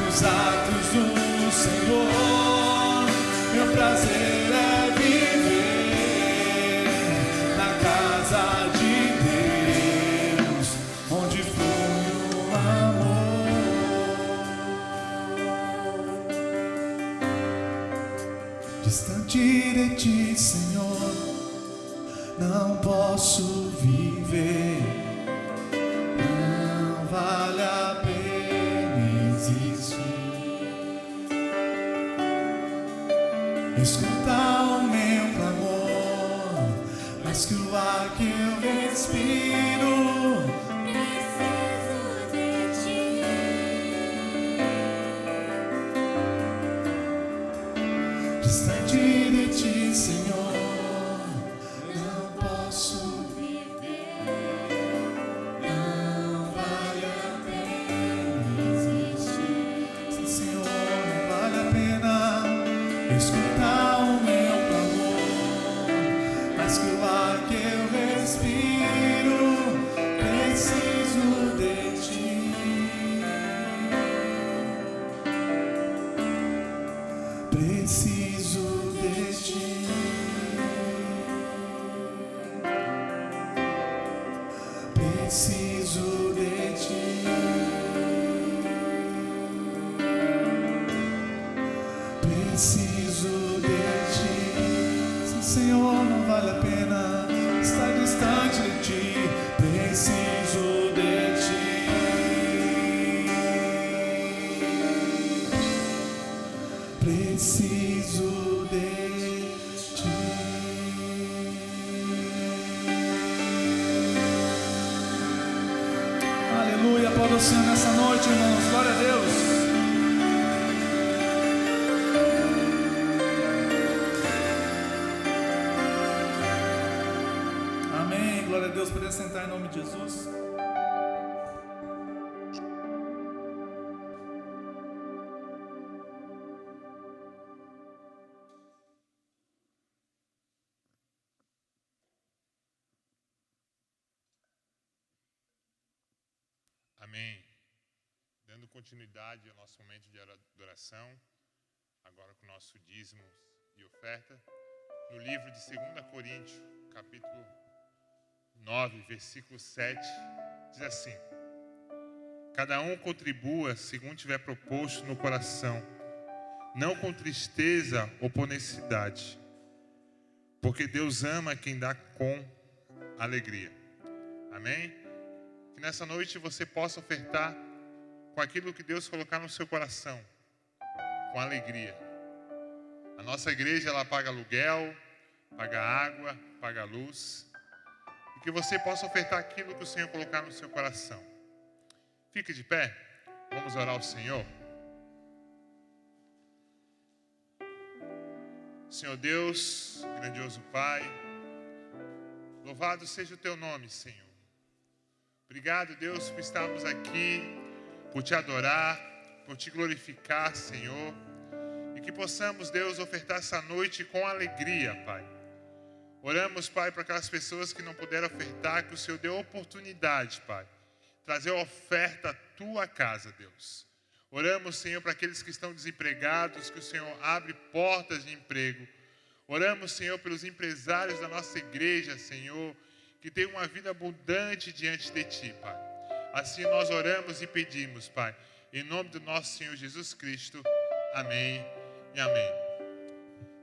nos atos do Senhor. Meu prazer é viver na casa de Deus, onde flui o amor. Distante de ti, Senhor, não posso viver. Não vale a pena existir. Escutar o meu clamor, mais que o ar que eu respiro. Preciso de ti. Distante de ti, Senhor, não posso viver. Não vale a pena existir. Sim, Senhor, não vale a pena escutar o meu clamor, mas que o ar que eu respiro. Preciso de ti. Preciso de ti. Preciso de ti. Preciso de ti. Sim, Senhor, não vale a pena estar distante de ti. Preciso de ti. Preciso de ti. Aleluia, aplauda o Senhor nessa noite, irmãos. Glória a Deus. Amém. Glória a Deus. Poder sentar em nome de Jesus. Amém. Dando continuidade ao nosso momento de adoração, agora com o nosso dízimo e oferta, no livro de 2 Coríntios, capítulo 9, versículo 7, diz assim: cada um contribua segundo tiver proposto no coração, não com tristeza ou por necessidade, porque Deus ama quem dá com alegria. Amém? Que nessa noite você possa ofertar com aquilo que Deus colocar no seu coração, com alegria. A nossa igreja, ela paga aluguel, paga água, paga luz. E que você possa ofertar aquilo que o Senhor colocar no seu coração. Fique de pé, vamos orar ao Senhor. Senhor Deus, grandioso Pai, louvado seja o teu nome, Senhor. Obrigado, Deus, por estarmos aqui, por te adorar, por te glorificar, Senhor. E que possamos, Deus, ofertar essa noite com alegria, Pai. Oramos, Pai, para aquelas pessoas que não puderam ofertar, que o Senhor dê oportunidade, Pai. Trazer a oferta à tua casa, Deus. Oramos, Senhor, para aqueles que estão desempregados, que o Senhor abre portas de emprego. Oramos, Senhor, pelos empresários da nossa igreja, Senhor, que tem uma vida abundante diante de Ti, Pai. Assim nós oramos e pedimos, Pai, em nome do nosso Senhor Jesus Cristo. Amém e amém.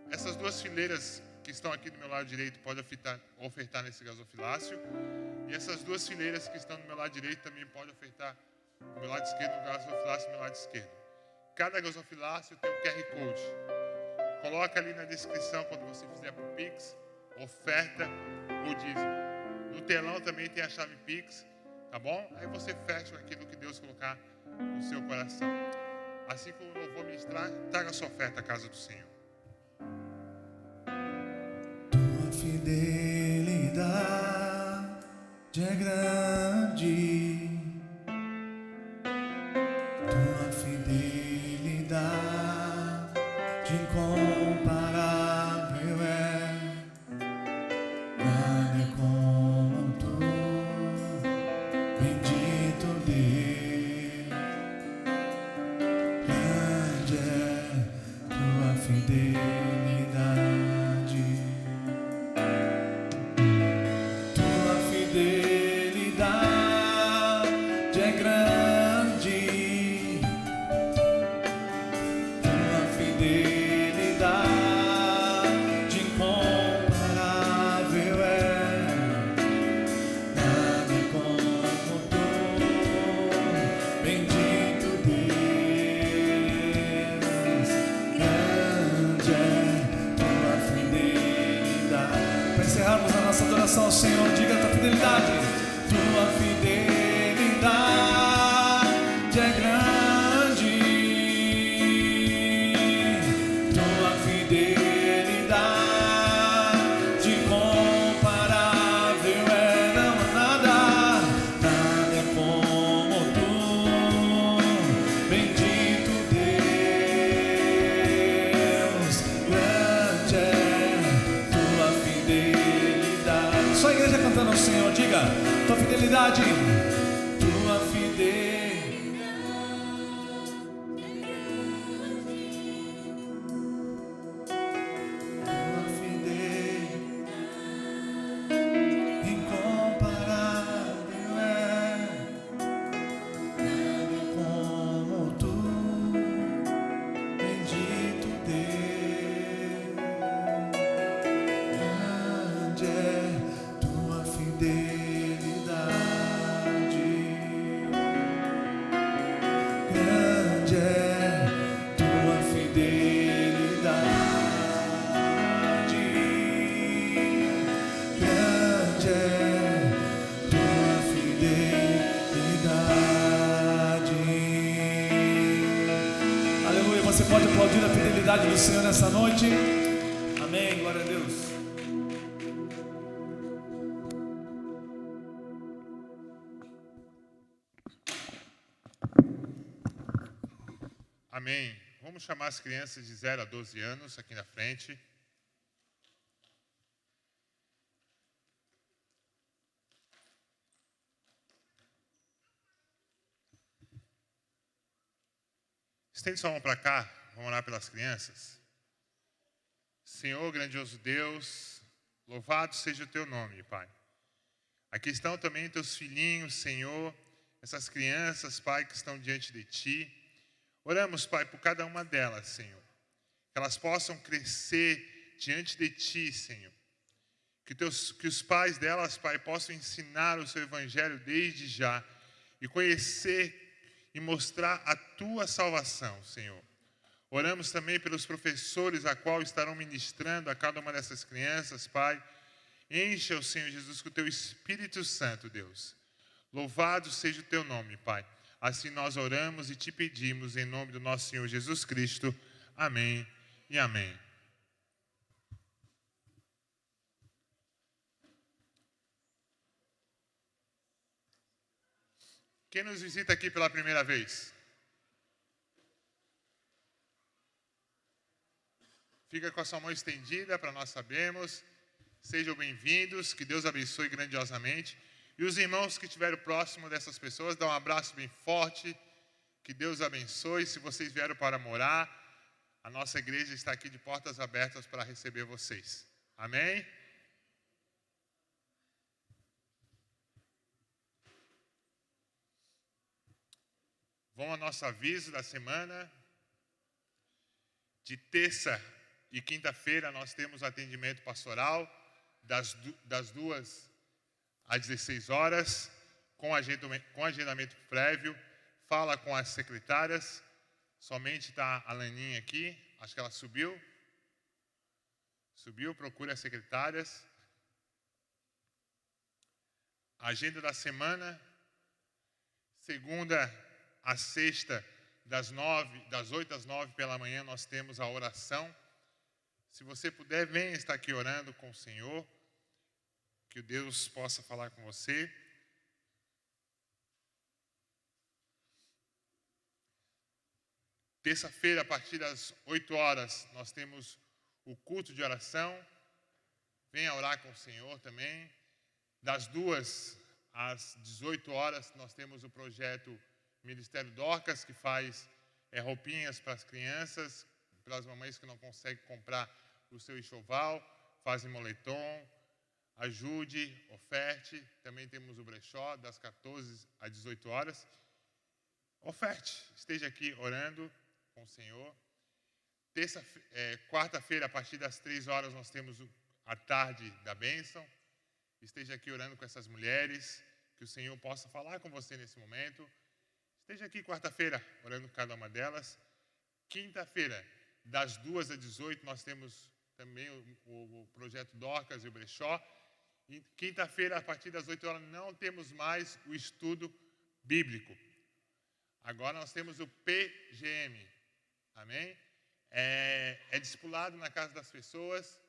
Essas duas fileiras que estão aqui do meu lado direito podem ofertar nesse gasofilácio. E essas duas fileiras que estão do meu lado direito também podem ofertar do meu lado esquerdo, no gasofilácio do meu lado esquerdo. Cada gasofilácio tem um QR Code. Coloca ali na descrição quando você fizer por Pix, oferta ou dízimo. No telão também tem a chave Pix, tá bom? Aí você fecha aquilo que Deus colocar no seu coração. Assim como eu vou ministrar, traga a sua oferta à casa do Senhor. Tua fidelidade é grande. Tua fidelidade incomparável é. Nada é como tu, bendito Deus. Senhor, diga a tua fidelidade. Tua fidelidade é grande. Tua fidelidade incomparável é, não há nada, nada é como tu. Bendito Deus, grande é tua fidelidade. Só a igreja cantando ao Senhor, diga, tua fidelidade, tua fidelidade incomparável é, nada como tu. Bendito Deus, grande é tua fidelidade, grande é tua fidelidade, grande é tua fidelidade. Aleluia, você pode aplaudir a fidelidade do Senhor nessa noite. Amém, glória a Deus. Amém. Vamos chamar as crianças de 0 a 12 anos aqui na frente. Estende sua mão para cá, vamos orar pelas crianças. Senhor, grandioso Deus, louvado seja o teu nome, Pai. Aqui estão também teus filhinhos, Senhor, essas crianças, Pai, que estão diante de ti. Oramos, Pai, por cada uma delas, Senhor. Que elas possam crescer diante de ti, Senhor. Que os pais delas, Pai, possam ensinar o seu evangelho desde já e conhecer e mostrar a tua salvação, Senhor. Oramos também pelos professores a qual estarão ministrando a cada uma dessas crianças, Pai. Encha o Senhor Jesus com o teu Espírito Santo, Deus. Louvado seja o teu nome, Pai. Assim nós oramos e te pedimos em nome do nosso Senhor Jesus Cristo. Amém e amém. Quem nos visita aqui pela primeira vez? Fica com a sua mão estendida para nós sabermos. Sejam bem-vindos, que Deus abençoe grandiosamente. E os irmãos que estiveram próximo dessas pessoas, dão um abraço bem forte. Que Deus abençoe. Se vocês vieram para morar, a nossa igreja está aqui de portas abertas para receber vocês. Amém? Vamos ao nosso aviso da semana. De terça e quinta-feira nós temos atendimento pastoral das 2 às 16 horas, com agendamento prévio. Fala com as secretárias. Somente está a Laninha aqui, acho que ela subiu. Procure as secretárias. Agenda da semana, segunda a sexta, das 8 às 9 pela manhã, nós temos a oração. Se você puder, venha estar aqui orando com o Senhor, que Deus possa falar com você. Terça-feira, a partir das 8 horas, nós temos o culto de oração. Venha orar com o Senhor também. Das 2 às 18 horas, nós temos o projeto Ministério Dorcas, que faz roupinhas para as crianças, para as mamães que não conseguem comprar o seu enxoval, fazem moletom. Ajude, oferte. Também temos o brechó, das 14 às 18 horas. Oferte, esteja aqui orando com o Senhor. Quarta-feira, a partir das 3 horas, nós temos a tarde da bênção. Esteja aqui orando com essas mulheres, que o Senhor possa falar com você nesse momento. Esteja aqui quarta-feira, orando com cada uma delas. Quinta-feira, das 2 às 18, nós temos também o projeto Dorcas e o brechó. Quinta-feira, a partir das 8 horas, não temos mais o estudo bíblico. Agora nós temos o PGM. Amém? É discipulado na casa das pessoas.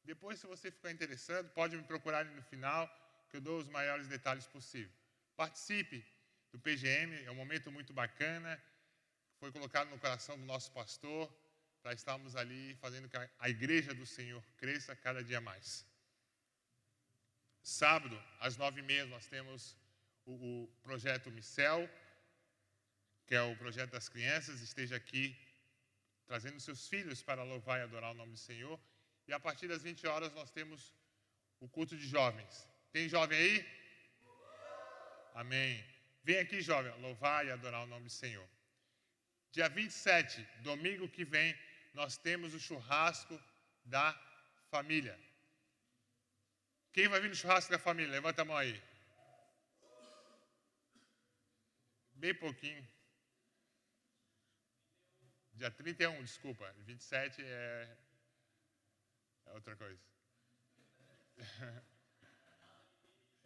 Depois, se você ficar interessado, pode me procurar ali no final, que eu dou os maiores detalhes possíveis. Participe do PGM, é um momento muito bacana. Foi colocado no coração do nosso pastor, para estarmos ali fazendo que a igreja do Senhor cresça cada dia mais. Sábado, às 9h30, nós temos o projeto Micel, que é o projeto das crianças. Esteja aqui trazendo seus filhos para louvar e adorar o nome do Senhor. E a partir das 20 horas nós temos o culto de jovens. Tem jovem aí? Amém. Vem aqui, jovem, louvar e adorar o nome do Senhor. Dia 27, domingo que vem, nós temos o churrasco da família. Quem vai vir no churrasco da família? Levanta a mão aí. Bem pouquinho. Dia 31, desculpa. 27 é outra coisa.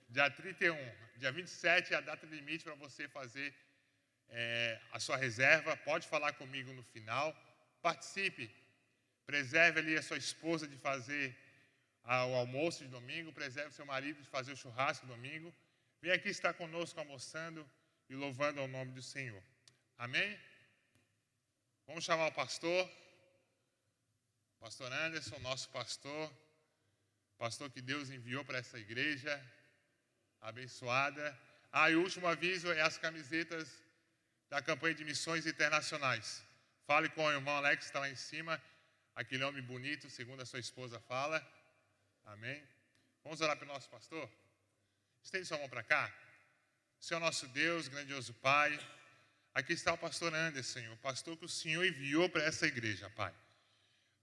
Dia 31. Dia 27 é a data limite para você fazer a sua reserva. Pode falar comigo no final. Participe. Preserve ali a sua esposa de fazer o almoço de domingo. Preserve seu marido de fazer o churrasco domingo. Vem aqui estar conosco almoçando e louvando ao nome do Senhor. Amém? Vamos chamar o pastor. Pastor Anderson, nosso pastor. Pastor que Deus enviou para essa igreja abençoada. E o último aviso é as camisetas da campanha de missões internacionais. Fale com o irmão Alex, que está lá em cima. Aquele homem bonito, segundo a sua esposa fala. Amém. Vamos orar para o nosso pastor? Estende sua mão para cá. Senhor nosso Deus, grandioso Pai, aqui está o pastor Anderson, Senhor, o pastor que o Senhor enviou para essa igreja, Pai.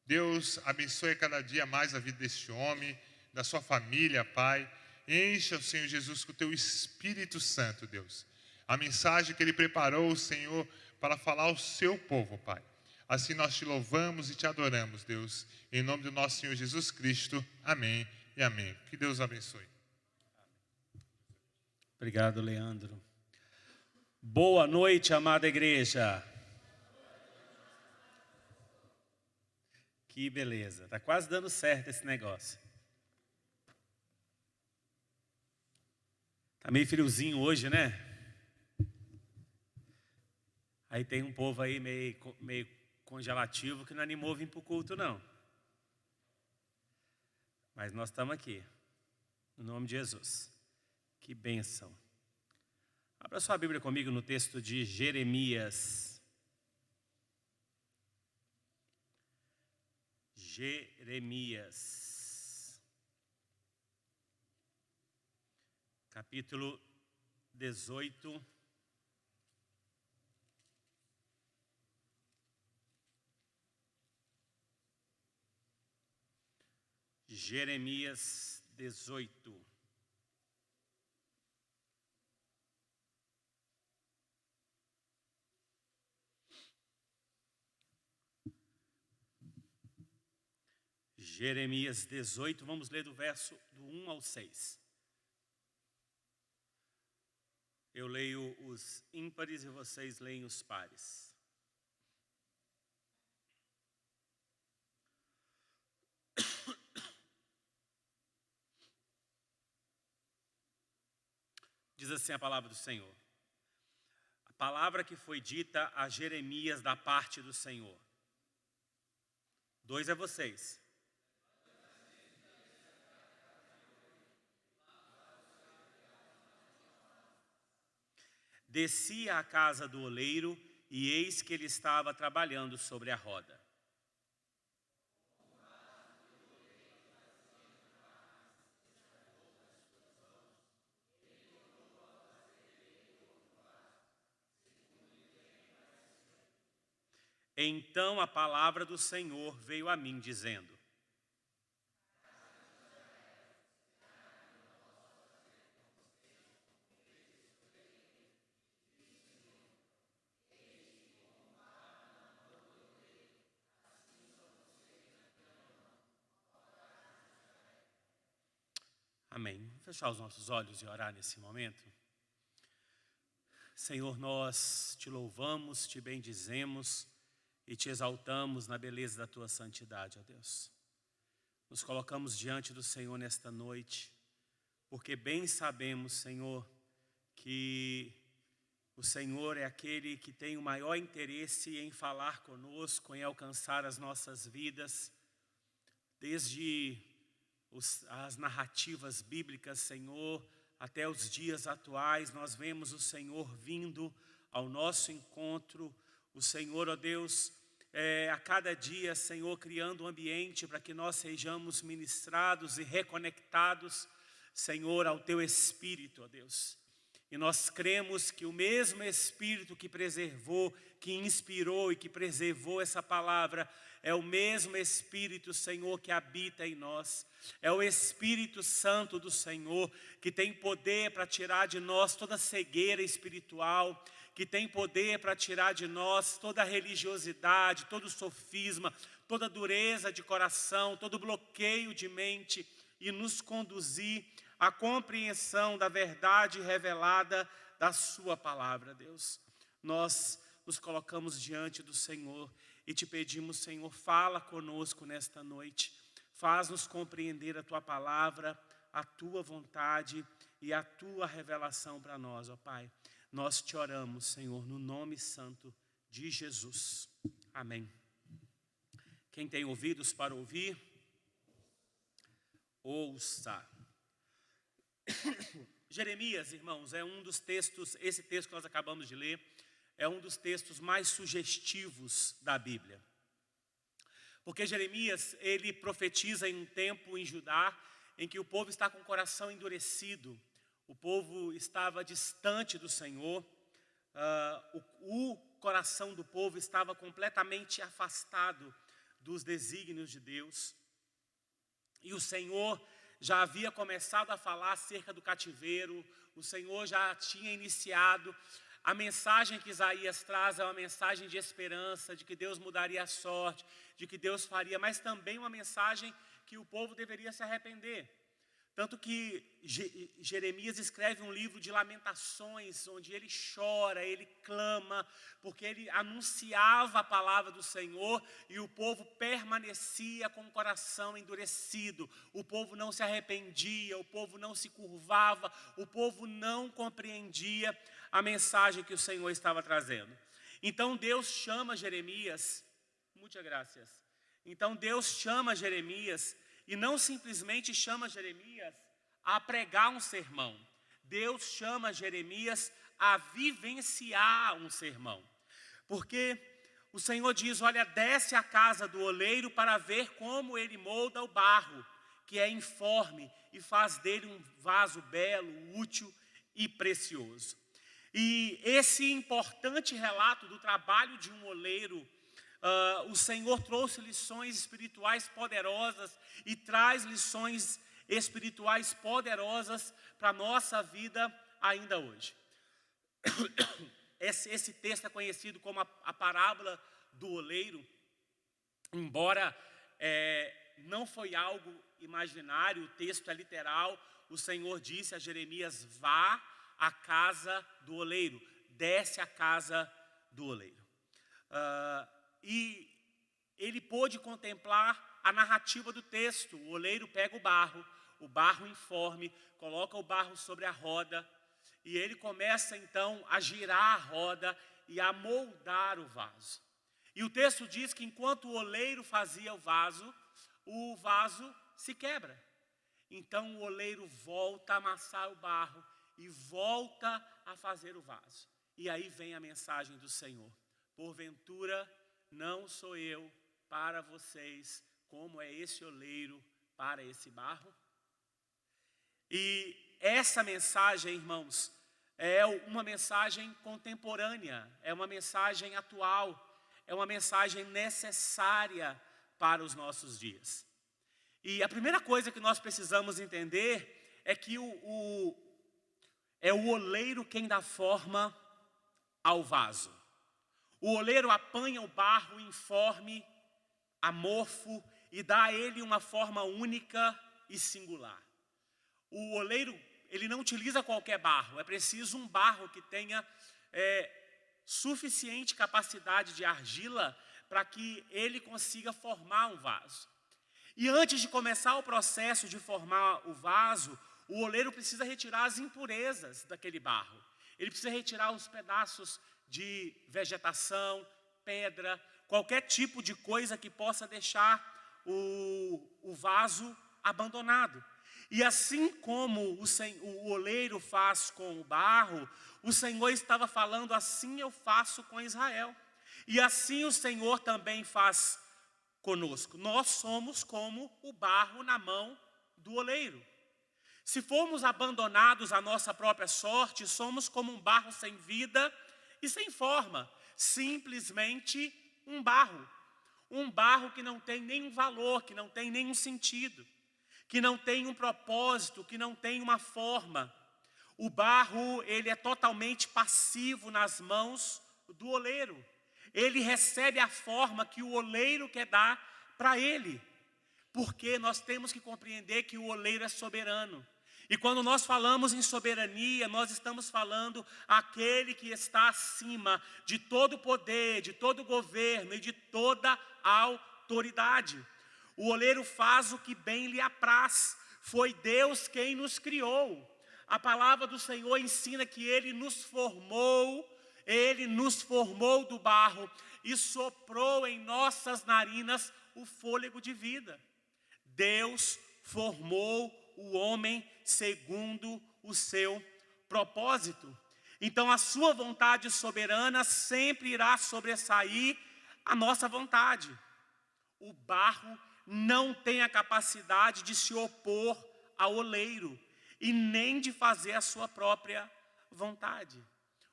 Deus abençoe cada dia mais a vida deste homem, da sua família, Pai. Encha o Senhor Jesus com o teu Espírito Santo, Deus. A mensagem que Ele preparou, Senhor, para falar ao seu povo, Pai. Assim nós te louvamos e te adoramos, Deus. Em nome do nosso Senhor Jesus Cristo. Amém e amém. Que Deus abençoe. Obrigado, Leandro. Boa noite, amada igreja. Que beleza. Está quase dando certo esse negócio. Está meio friozinho hoje, né? Aí tem um povo aí meio congelativo que não animou a vir para o culto, não. Mas nós estamos aqui. No nome de Jesus. Que bênção. Abra sua Bíblia comigo no texto de Jeremias. Jeremias. Capítulo 18. Jeremias 18. Jeremias 18, vamos ler do verso do 1 ao 6. Eu leio os ímpares e vocês leem os pares. Diz assim a palavra do Senhor. A palavra que foi dita a Jeremias da parte do Senhor. 2 é vocês. Desci à casa do oleiro, e eis que ele estava trabalhando sobre a roda. Então a palavra do Senhor veio a mim, dizendo: Amém. Vamos fechar os nossos olhos e orar nesse momento. Senhor, nós te louvamos, te bendizemos e te exaltamos na beleza da tua santidade, ó Deus. Nos colocamos diante do Senhor nesta noite, porque bem sabemos, Senhor, que o Senhor é aquele que tem o maior interesse em falar conosco, em alcançar as nossas vidas, desde as narrativas bíblicas, Senhor, até os dias atuais. Nós vemos o Senhor vindo ao nosso encontro, o Senhor, ó Deus, a cada dia, Senhor, criando um ambiente para que nós sejamos ministrados e reconectados, Senhor, ao Teu Espírito, ó Deus. E nós cremos que o mesmo Espírito que preservou, que inspirou e que preservou essa palavra, é o mesmo Espírito, Senhor, que habita em nós. É o Espírito Santo do Senhor, que tem poder para tirar de nós toda cegueira espiritual, que tem poder para tirar de nós toda religiosidade, todo sofisma, toda dureza de coração, todo bloqueio de mente e nos conduzir à compreensão da verdade revelada da sua palavra, Deus. Nós nos colocamos diante do Senhor e te pedimos, Senhor, fala conosco nesta noite. Faz-nos compreender a tua palavra, a tua vontade e a tua revelação para nós, ó Pai. Nós te oramos, Senhor, no nome santo de Jesus. Amém. Quem tem ouvidos para ouvir, ouça. Jeremias, irmãos, é um dos textos, esse texto que nós acabamos de ler, é um dos textos mais sugestivos da Bíblia. Porque Jeremias, ele profetiza em um tempo em Judá, em que o povo está com o coração endurecido, o povo estava distante do Senhor, o coração do povo estava completamente afastado dos desígnios de Deus. E o Senhor já havia começado a falar acerca do cativeiro, o Senhor já tinha iniciado. A mensagem que Isaías traz é uma mensagem de esperança, de que Deus mudaria a sorte, de que Deus faria, mas também uma mensagem que o povo deveria se arrepender. Tanto que Jeremias escreve um livro de lamentações, onde ele chora, ele clama, porque ele anunciava a palavra do Senhor e o povo permanecia com o coração endurecido. O povo não se arrependia, o povo não se curvava, o povo não compreendia a mensagem que o Senhor estava trazendo. Então Deus chama Jeremias, muitas graças. Então Deus chama Jeremias, e não simplesmente chama Jeremias a pregar um sermão. Deus chama Jeremias a vivenciar um sermão. Porque o Senhor diz, olha, desce à casa do oleiro para ver como ele molda o barro, que é informe, e faz dele um vaso belo, útil e precioso. E esse importante relato do trabalho de um oleiro, o Senhor trouxe lições espirituais poderosas e traz lições espirituais poderosas para a nossa vida ainda hoje. Esse texto é conhecido como a parábola do oleiro, embora não foi algo imaginário, o texto é literal. O Senhor disse a Jeremias, vá à casa do oleiro, desce à casa do oleiro. E ele pôde contemplar a narrativa do texto. O oleiro pega o barro informe, coloca o barro sobre a roda, e ele começa então a girar a roda e a moldar o vaso. E o texto diz que enquanto o oleiro fazia o vaso se quebra. Então o oleiro volta a amassar o barro e volta a fazer o vaso. E aí vem a mensagem do Senhor. Porventura, não sou eu para vocês, como é esse oleiro para esse barro? E essa mensagem, irmãos, é uma mensagem contemporânea, é uma mensagem atual, é uma mensagem necessária para os nossos dias. E a primeira coisa que nós precisamos entender é que é o oleiro quem dá forma ao vaso. O oleiro apanha o barro informe, amorfo, e dá a ele uma forma única e singular. o oleiro, ele não utiliza qualquer barro, é preciso um barro que tenha suficiente capacidade de argila para que ele consiga formar um vaso. E antes de começar o processo de formar o vaso, o oleiro precisa retirar as impurezas daquele barro. Ele precisa retirar os pedaços de vegetação, pedra, qualquer tipo de coisa que possa deixar o vaso abandonado. E assim como o oleiro faz com o barro, o Senhor estava falando, assim eu faço com Israel. E assim o Senhor também faz conosco. Nós somos como o barro na mão do oleiro. Se formos abandonados à nossa própria sorte, somos como um barro sem vida e sem forma. Simplesmente um barro. Um barro que não tem nenhum valor, que não tem nenhum sentido, que não tem um propósito, que não tem uma forma. O barro, ele é totalmente passivo nas mãos do oleiro. Ele recebe a forma que o oleiro quer dar para ele. Porque nós temos que compreender que o oleiro é soberano. E quando nós falamos em soberania, nós estamos falando aquele que está acima de todo poder, de todo governo e de toda autoridade. O oleiro faz o que bem lhe apraz. Foi Deus quem nos criou. A palavra do Senhor ensina que Ele nos formou do barro e soprou em nossas narinas o fôlego de vida. Deus formou o homem segundo o seu propósito. Então a sua vontade soberana sempre irá sobressair a nossa vontade. O barro não tem a capacidade de se opor ao oleiro e nem de fazer a sua própria vontade.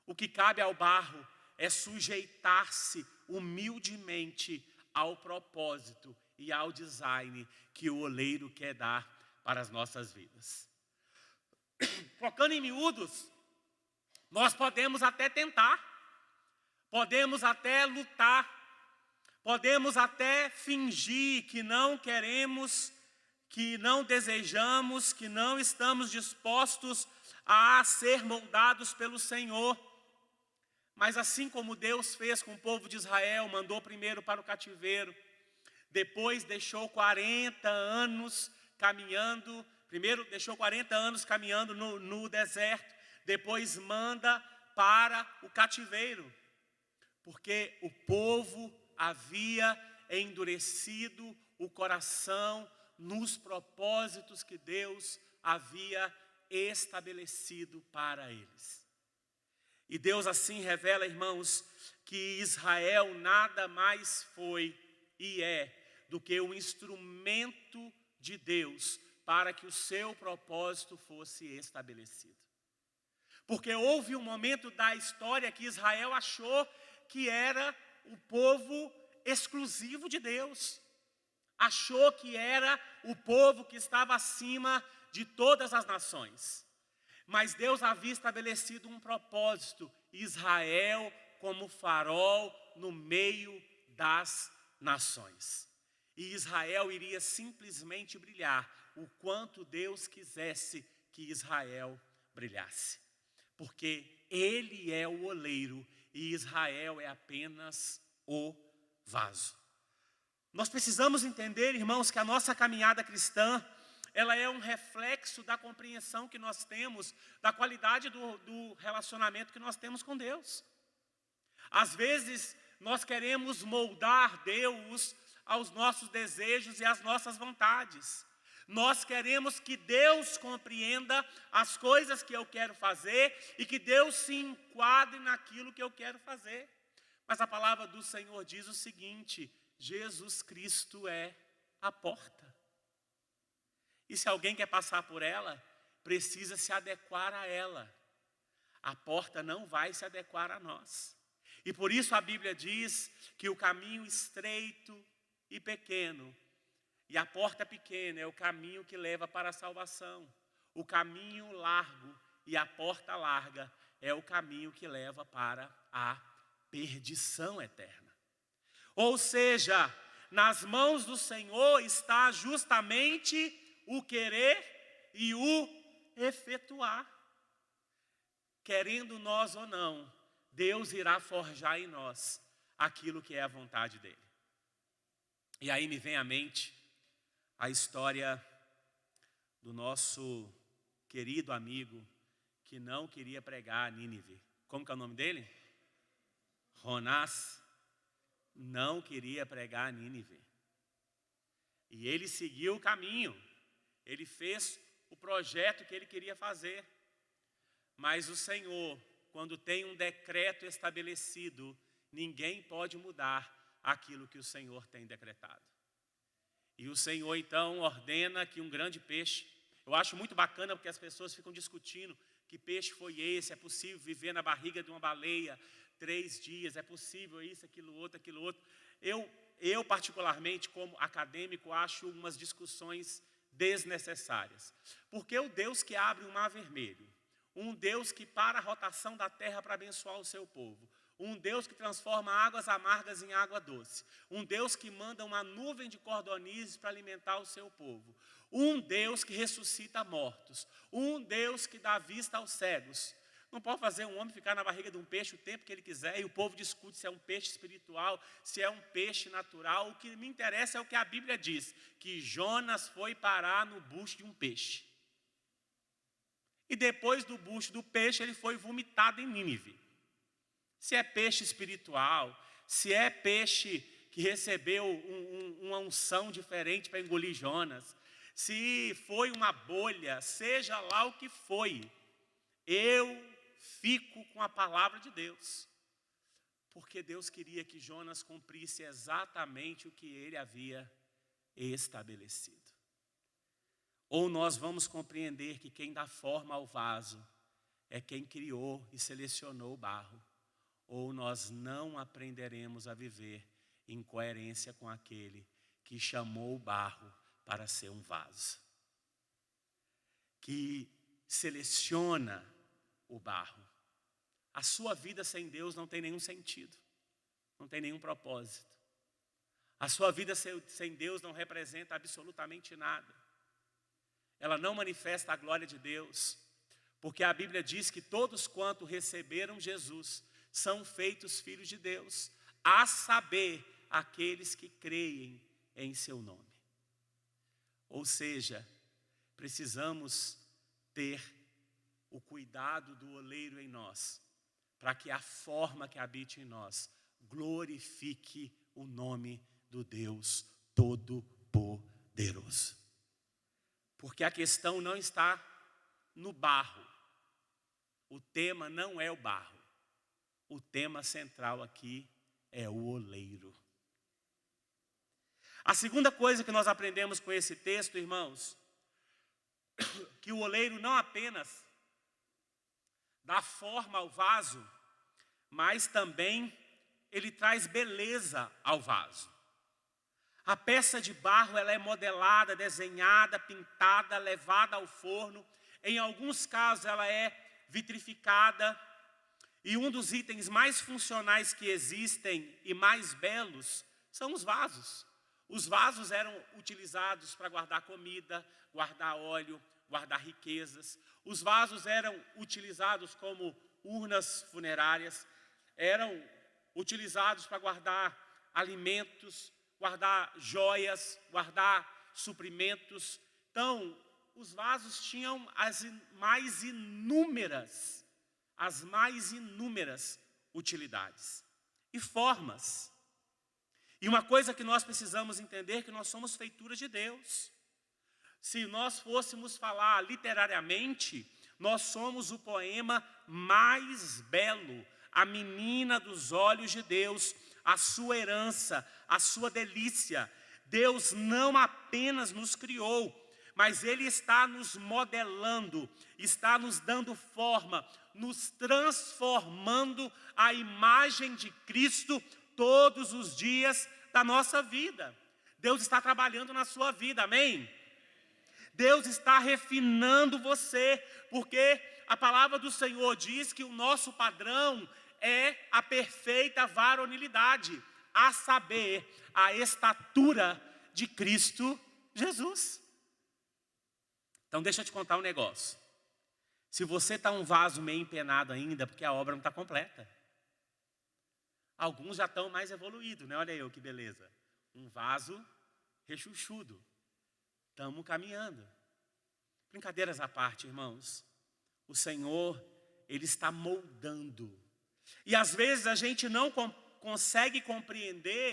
O que cabe ao barro é sujeitar-se humildemente ao propósito e ao design que o oleiro quer dar para as nossas vidas. Focando em miúdos, nós podemos até tentar, podemos até lutar, podemos até fingir que não queremos, que não desejamos, que não estamos dispostos a ser moldados pelo Senhor. Mas assim como Deus fez com o povo de Israel, mandou primeiro para o cativeiro, depois deixou 40 anos caminhando, primeiro deixou 40 anos caminhando no deserto, depois manda para o cativeiro, porque o povo havia endurecido o coração nos propósitos que Deus havia estabelecido para eles. E Deus assim revela, irmãos, que Israel nada mais foi e é do que um instrumento de Deus para que o seu propósito fosse estabelecido. Porque houve um momento da história que Israel achou que era o povo exclusivo de Deus. Achou que era o povo que estava acima de todas as nações. Mas Deus havia estabelecido um propósito, Israel como farol no meio das nações. E Israel iria simplesmente brilhar o quanto Deus quisesse que Israel brilhasse. Porque Ele é o oleiro e Israel é apenas o vaso. Nós precisamos entender, irmãos, que a nossa caminhada cristã, ela é um reflexo da compreensão que nós temos, da qualidade do relacionamento que nós temos com Deus. Às vezes, nós queremos moldar Deus aos nossos desejos e às nossas vontades. Nós queremos que Deus compreenda as coisas que eu quero fazer e que Deus se enquadre naquilo que eu quero fazer. Mas a palavra do Senhor diz o seguinte: Jesus Cristo é a porta. E se alguém quer passar por ela, precisa se adequar a ela. A porta não vai se adequar a nós. E por isso a Bíblia diz que o caminho estreito e pequeno, e a porta pequena é o caminho que leva para a salvação. O caminho largo e a porta larga é o caminho que leva para a perdição eterna. Ou seja, nas mãos do Senhor está justamente o querer e o efetuar. Querendo nós ou não, Deus irá forjar em nós aquilo que é a vontade dele. E aí me vem à mente a história do nosso querido amigo que não queria pregar a Nínive. Como que é o nome dele? Jonás não queria pregar a Nínive. E ele seguiu o caminho. Ele fez o projeto que ele queria fazer. Mas o Senhor, quando tem um decreto estabelecido, ninguém pode mudar aquilo que o Senhor tem decretado. E o Senhor então ordena que um grande peixe, eu acho muito bacana porque as pessoas ficam discutindo que peixe foi esse, é possível viver na barriga de uma baleia 3 dias, é possível isso, aquilo outro. Eu particularmente, como acadêmico, acho umas discussões desnecessárias. Porque o Deus que abre o mar vermelho, um Deus que para a rotação da terra para abençoar o seu povo, um Deus que transforma águas amargas em água doce, um Deus que manda uma nuvem de cordonizes para alimentar o seu povo, um Deus que ressuscita mortos, um Deus que dá vista aos cegos. Não pode fazer um homem ficar na barriga de um peixe o tempo que ele quiser, e o povo discute se é um peixe espiritual, se é um peixe natural. O que me interessa é o que a Bíblia diz, que Jonas foi parar no bucho de um peixe. E depois do bucho do peixe, ele foi vomitado em Nínive. Se é peixe espiritual, se é peixe que recebeu uma unção diferente para engolir Jonas, se foi uma bolha, seja lá o que foi, eu fico com a palavra de Deus. Porque Deus queria que Jonas cumprisse exatamente o que ele havia estabelecido. Ou nós vamos compreender que quem dá forma ao vaso é quem criou e selecionou o barro. Ou nós não aprenderemos a viver em coerência com aquele que chamou o barro para ser um vaso. Que seleciona o barro. A sua vida sem Deus não tem nenhum sentido. Não tem nenhum propósito. A sua vida sem Deus não representa absolutamente nada. Ela não manifesta a glória de Deus. Porque a Bíblia diz que todos quanto receberam Jesus são feitos filhos de Deus, a saber, aqueles que creem em seu nome. Ou seja, precisamos ter o cuidado do oleiro em nós, para que a forma que habite em nós glorifique o nome do Deus Todo-Poderoso. Porque a questão não está no barro. O tema não é o barro. O tema central aqui é o oleiro. A segunda coisa que nós aprendemos com esse texto, irmãos, que o oleiro não apenas dá forma ao vaso, mas também ele traz beleza ao vaso. A peça de barro ela é modelada, desenhada, pintada, levada ao forno. Em alguns casos ela é vitrificada. E um dos itens mais funcionais que existem e mais belos são os vasos. Os vasos eram utilizados para guardar comida, guardar óleo, guardar riquezas. Os vasos eram utilizados como urnas funerárias, eram utilizados para guardar alimentos, guardar joias, guardar suprimentos. Então, os vasos tinham as mais inúmeras utilidades e formas. E uma coisa que nós precisamos entender é que nós somos feituras de Deus. Se nós fôssemos falar literariamente, nós somos o poema mais belo, a menina dos olhos de Deus, a sua herança, a sua delícia. Deus não apenas nos criou, mas Ele está nos modelando, está nos dando forma, nos transformando à imagem de Cristo todos os dias da nossa vida. Deus está trabalhando na sua vida, amém? Deus está refinando você, porque a palavra do Senhor diz que o nosso padrão é a perfeita varonilidade, a saber, a estatura de Cristo Jesus. Então deixa eu te contar um negócio. Se você está um vaso meio empenado ainda, porque a obra não está completa. Alguns já estão mais evoluídos, né? Olha eu que beleza. Um vaso rechuchudo. Estamos caminhando. Brincadeiras à parte, irmãos. O Senhor, Ele está moldando. E às vezes a gente não consegue compreender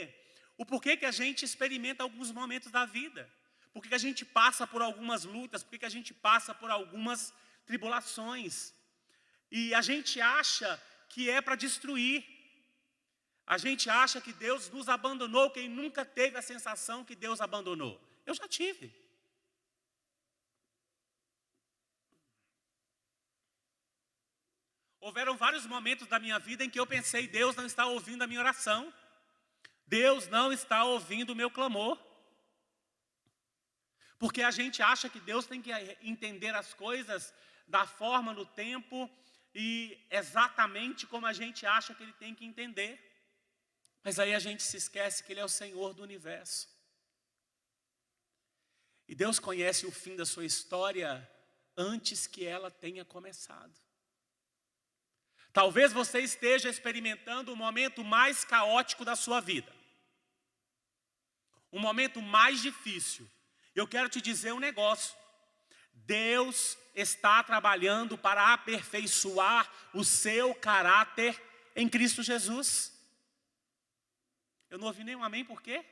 o porquê que a gente experimenta alguns momentos da vida. Por que a gente passa por algumas lutas, por que a gente passa por algumas tribulações. E a gente acha que é para destruir. A gente acha que Deus nos abandonou. Quem nunca teve a sensação que Deus abandonou? Eu já tive. Houveram vários momentos da minha vida em que eu pensei, Deus não está ouvindo a minha oração. Deus não está ouvindo o meu clamor. Porque a gente acha que Deus tem que entender as coisas da forma, no tempo e exatamente como a gente acha que Ele tem que entender. Mas aí a gente se esquece que Ele é o Senhor do universo. E Deus conhece o fim da sua história antes que ela tenha começado. Talvez você esteja experimentando o momento mais caótico da sua vida. O momento mais difícil. Eu quero te dizer um negócio. Deus está trabalhando para aperfeiçoar o seu caráter em Cristo Jesus. Eu não ouvi nenhum amém, por quê?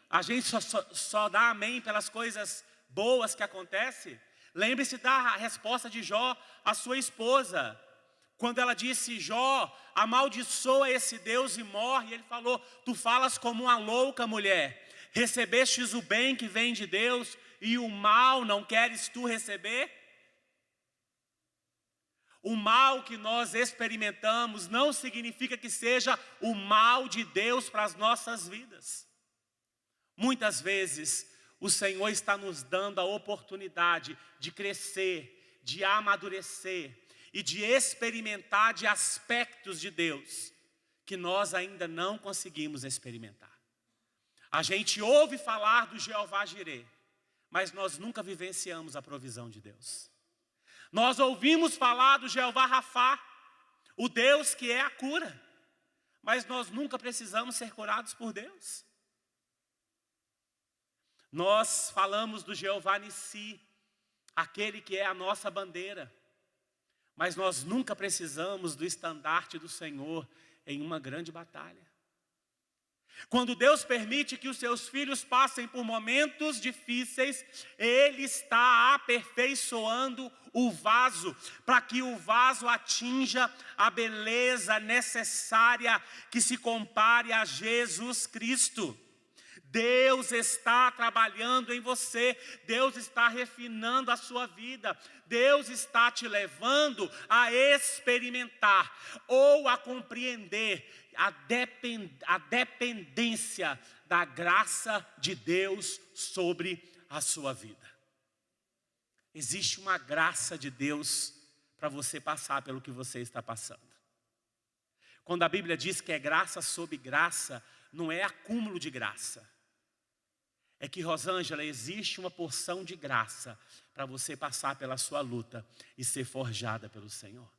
A gente só dá amém pelas coisas boas que acontecem. Lembre-se da resposta de Jó à sua esposa. Quando ela disse, Jó, amaldiçoa esse Deus e morre. Ele falou, tu falas como uma louca mulher. Recebestes o bem que vem de Deus e o mal não queres tu receber? O mal que nós experimentamos não significa que seja o mal de Deus para as nossas vidas. Muitas vezes o Senhor está nos dando a oportunidade de crescer, de amadurecer e de experimentar de aspectos de Deus que nós ainda não conseguimos experimentar. A gente ouve falar do Jeová Jireh, mas nós nunca vivenciamos a provisão de Deus. Nós ouvimos falar do Jeová Rafá, o Deus que é a cura, mas nós nunca precisamos ser curados por Deus. Nós falamos do Jeová Nissi, aquele que é a nossa bandeira, mas nós nunca precisamos do estandarte do Senhor em uma grande batalha. Quando Deus permite que os seus filhos passem por momentos difíceis, Ele está aperfeiçoando o vaso, para que o vaso atinja a beleza necessária que se compare a Jesus Cristo. Deus está trabalhando em você, Deus está refinando a sua vida, Deus está te levando a experimentar ou a compreender a dependência da graça de Deus sobre a sua vida. Existe uma graça de Deus para você passar pelo que você está passando. Quando a Bíblia diz que é graça sobre graça, não é acúmulo de graça. É que, Rosângela, existe uma porção de graça para você passar pela sua luta e ser forjada pelo Senhor.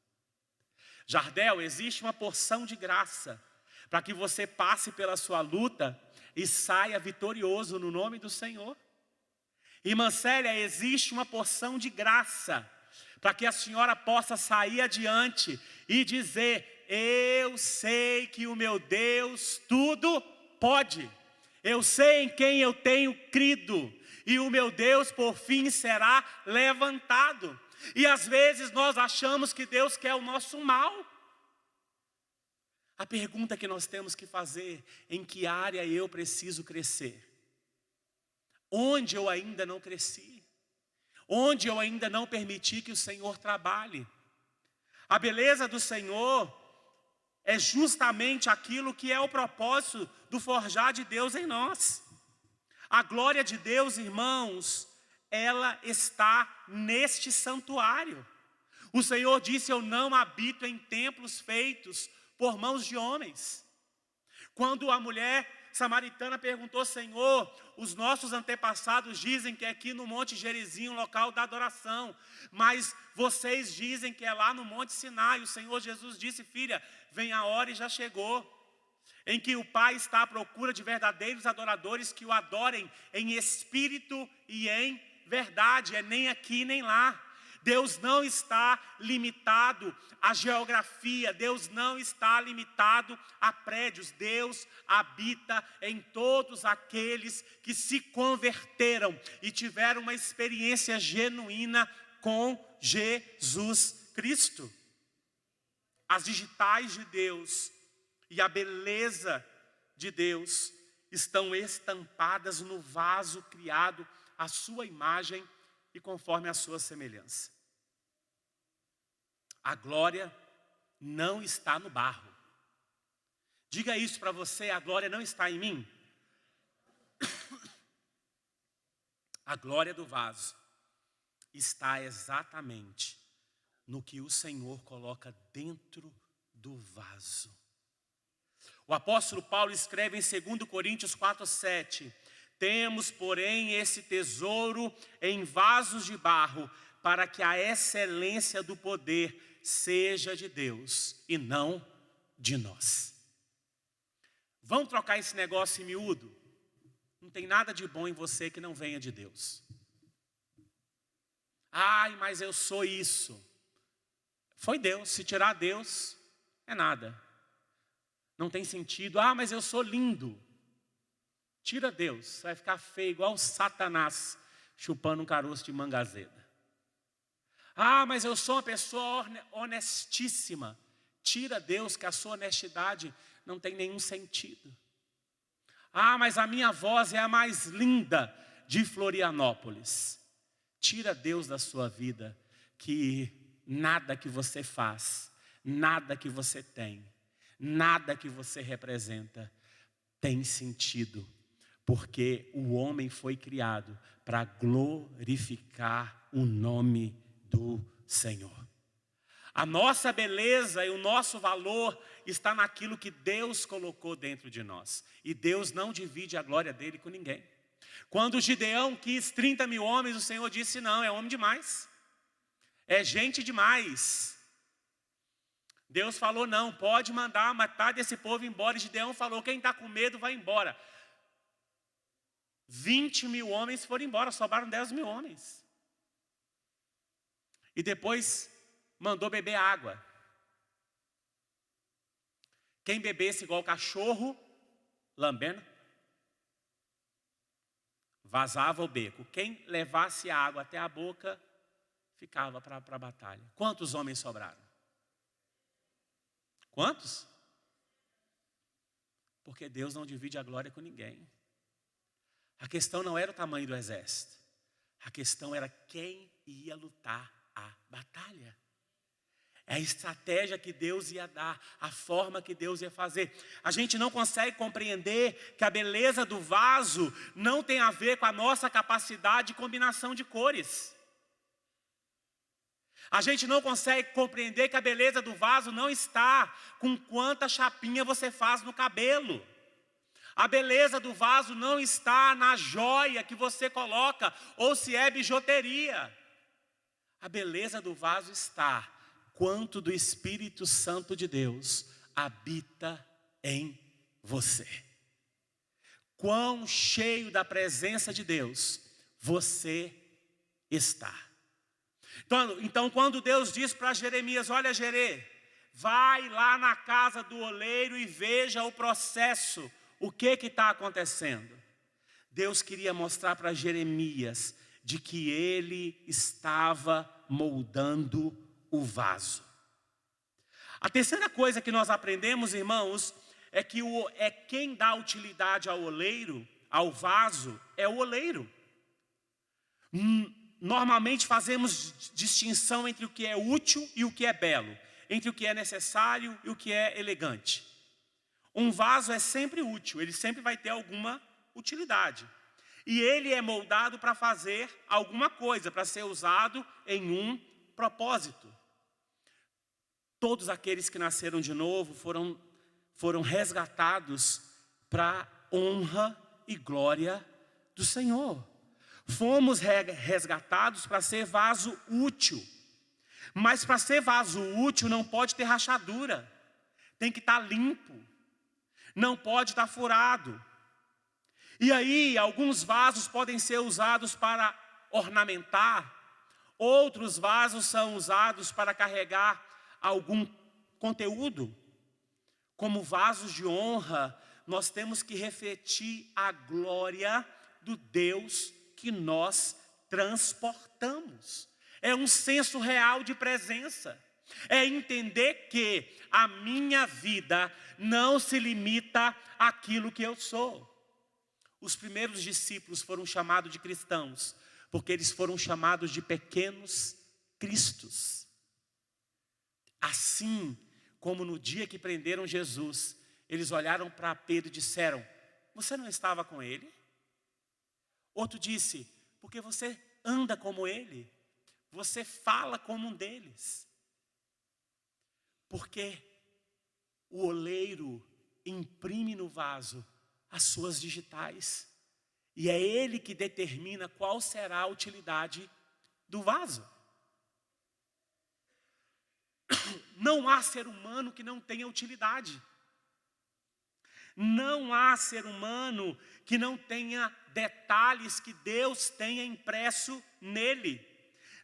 Jardel, existe uma porção de graça para que você passe pela sua luta e saia vitorioso no nome do Senhor. Irmã Célia, existe uma porção de graça para que a senhora possa sair adiante e dizer, eu sei que o meu Deus tudo pode. Eu sei em quem eu tenho crido, e o meu Deus por fim será levantado. E às vezes nós achamos que Deus quer o nosso mal. A pergunta que nós temos que fazer, em que área eu preciso crescer? Onde eu ainda não cresci? Onde eu ainda não permiti que o Senhor trabalhe? A beleza do Senhor é justamente aquilo que é o propósito do forjar de Deus em nós. A glória de Deus, irmãos, ela está neste santuário. O Senhor disse, eu não habito em templos feitos por mãos de homens. Quando a mulher samaritana perguntou: Senhor, os nossos antepassados dizem que é aqui no Monte Gerizim, um local da adoração, mas vocês dizem que é lá no Monte Sinai. O Senhor Jesus disse: filha, vem a hora e já chegou, em que o Pai está à procura de verdadeiros adoradores que o adorem em espírito e em verdade. É nem aqui nem lá. Deus não está limitado à geografia, Deus não está limitado a prédios. Deus habita em todos aqueles que se converteram e tiveram uma experiência genuína com Jesus Cristo. As digitais de Deus e a beleza de Deus estão estampadas no vaso criado à sua imagem e conforme a sua semelhança. A glória não está no barro. Diga isso para você: a glória não está em mim. A glória do vaso está exatamente no que o Senhor coloca dentro do vaso. O apóstolo Paulo escreve em 2 Coríntios 4:7: temos, porém, esse tesouro em vasos de barro, para que a excelência do poder seja de Deus e não de nós. Vamos trocar esse negócio em miúdo? Não tem nada de bom em você que não venha de Deus. Ai, mas eu sou isso. Foi Deus. Se tirar Deus, é nada. Não tem sentido. Ah, mas eu sou lindo. Tira Deus, você vai ficar feio igual Satanás chupando um caroço de manga azeda. Ah, mas eu sou uma pessoa honestíssima. Tira Deus, que a sua honestidade não tem nenhum sentido. Ah, mas a minha voz é a mais linda de Florianópolis. Tira Deus da sua vida, que nada que você faz, nada que você tem, nada que você representa tem sentido. Porque o homem foi criado para glorificar o nome do Senhor. A nossa beleza e o nosso valor está naquilo que Deus colocou dentro de nós. E Deus não divide a glória dele com ninguém. Quando Gideão quis 30 mil homens, o Senhor disse: não, é homem demais. É gente demais. Deus falou: não, pode mandar metade desse povo embora. E Gideão falou: quem está com medo vai embora. 20 mil homens foram embora, sobraram 10 mil homens. E depois mandou beber água. Quem bebesse igual cachorro, lambendo, vazava o beco. Quem levasse a água até a boca, ficava para a batalha. Quantos homens sobraram? Quantos? Porque Deus não divide a glória com ninguém. A questão não era o tamanho do exército. A questão era quem ia lutar a batalha. É a estratégia que Deus ia dar, a forma que Deus ia fazer. A gente não consegue compreender que a beleza do vaso não tem a ver com a nossa capacidade de combinação de cores. A gente não consegue compreender que a beleza do vaso não está com quanta chapinha você faz no cabelo. A beleza do vaso não está na joia que você coloca ou se é bijuteria. A beleza do vaso está quanto do Espírito Santo de Deus habita em você. Quão cheio da presença de Deus você está. Então quando Deus diz para Jeremias: olha, Jerê, vai lá na casa do oleiro e veja o processo. O que está acontecendo? Deus queria mostrar para Jeremias de que ele estava moldando o vaso. A terceira coisa que nós aprendemos, irmãos, é que quem dá utilidade ao oleiro, ao vaso, é o oleiro. Normalmente fazemos distinção entre o que é útil e o que é belo, entre o que é necessário e o que é elegante. Um vaso é sempre útil, ele sempre vai ter alguma utilidade. E ele é moldado para fazer alguma coisa, para ser usado em um propósito. Todos aqueles que nasceram de novo foram resgatados para honra e glória do Senhor. Fomos resgatados para ser vaso útil. Mas para ser vaso útil não pode ter rachadura. Tem que estar limpo. Não pode estar furado. E aí, alguns vasos podem ser usados para ornamentar. Outros vasos são usados para carregar algum conteúdo. Como vasos de honra, nós temos que refletir a glória do Deus que nós transportamos. É um senso real de presença. É entender que a minha vida não se limita àquilo que eu sou. Os primeiros discípulos foram chamados de cristãos, porque eles foram chamados de pequenos cristos. Assim como no dia que prenderam Jesus, eles olharam para Pedro e disseram: você não estava com ele? Outro disse: porque você anda como ele, você fala como um deles. Porque o oleiro imprime no vaso as suas digitais. E é ele que determina qual será a utilidade do vaso. Não há ser humano que não tenha utilidade. Não há ser humano que não tenha detalhes que Deus tenha impresso nele.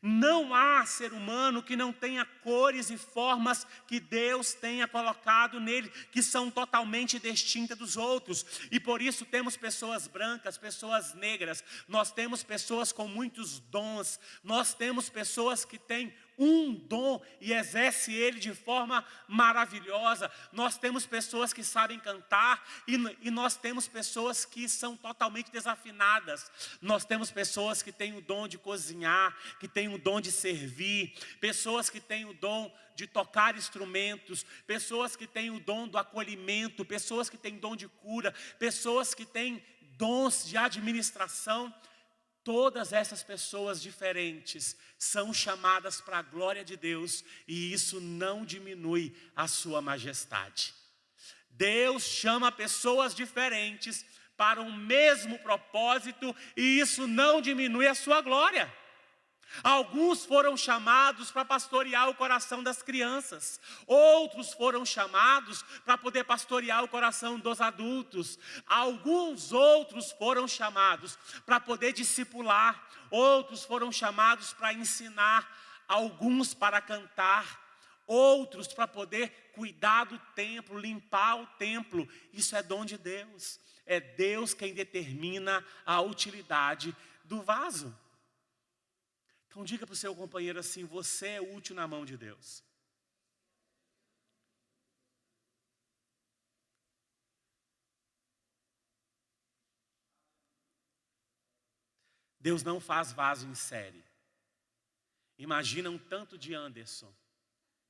Não há ser humano que não tenha cores e formas que Deus tenha colocado nele, que são totalmente distintas dos outros. E por isso temos pessoas brancas, pessoas negras, nós temos pessoas com muitos dons, nós temos pessoas que têm um dom e exerce ele de forma maravilhosa. Nós temos pessoas que sabem cantar e nós temos pessoas que são totalmente desafinadas. Nós temos pessoas que têm o dom de cozinhar, que têm o dom de servir, pessoas que têm o dom de tocar instrumentos, pessoas que têm o dom do acolhimento, pessoas que têm dom de cura, pessoas que têm dons de administração. Todas essas pessoas diferentes são chamadas para a glória de Deus, e isso não diminui a sua majestade. Deus chama pessoas diferentes para o mesmo propósito, e isso não diminui a sua glória. Alguns foram chamados para pastorear o coração das crianças. Outros foram chamados para poder pastorear o coração dos adultos. Alguns outros foram chamados para poder discipular. Outros foram chamados para ensinar. Alguns para cantar. Outros para poder cuidar do templo, limpar o templo. Isso é dom de Deus. É Deus quem determina a utilidade do vaso. Então diga para o seu companheiro assim: você é útil na mão de Deus. Deus não faz vaso em série. Imagina um tanto de Anderson.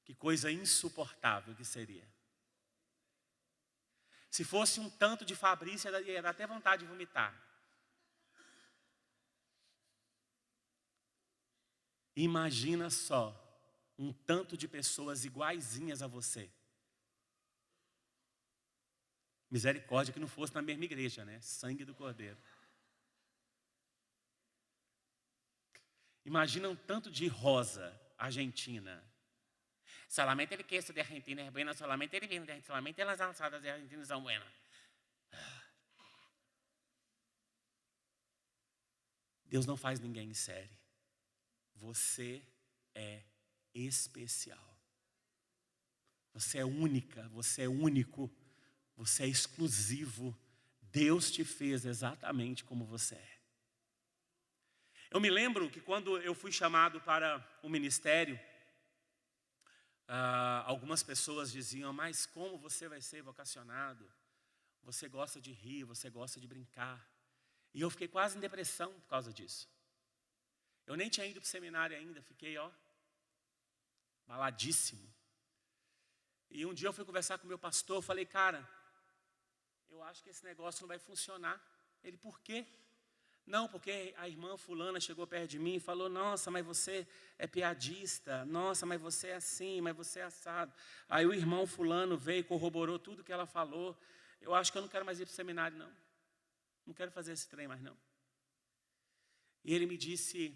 Que coisa insuportável que seria. Se fosse um tanto de Fabrício, ia dar até vontade de vomitar. Imagina só um tanto de pessoas iguaizinhas a você. Misericórdia que não fosse na mesma igreja, né? Sangue do Cordeiro. Imagina um tanto de Rosa, Argentina. Solamente el queso de Argentina es bueno, solamente el vino de Argentina, solamente las alçadas de Argentina são buenas. Deus não faz ninguém em série. Você é especial. Você é única, você é único, você é exclusivo. Deus te fez exatamente como você é. Eu me lembro que quando eu fui chamado para o ministério, algumas pessoas diziam: mas como você vai ser vocacionado? Você gosta de rir, você gosta de brincar. E eu fiquei quase em depressão por causa disso. Eu nem tinha ido para o seminário ainda, fiquei, baladíssimo. E um dia eu fui conversar com o meu pastor, eu falei: cara, eu acho que esse negócio não vai funcionar. Ele: por quê? Não, porque a irmã fulana chegou perto de mim e falou, nossa, mas você é piadista, nossa, mas você é assim, mas você é assado. Aí o irmão fulano veio e corroborou tudo que ela falou. Eu acho que eu não quero mais ir para o seminário, não. Não quero fazer esse trem mais, não. E ele me disse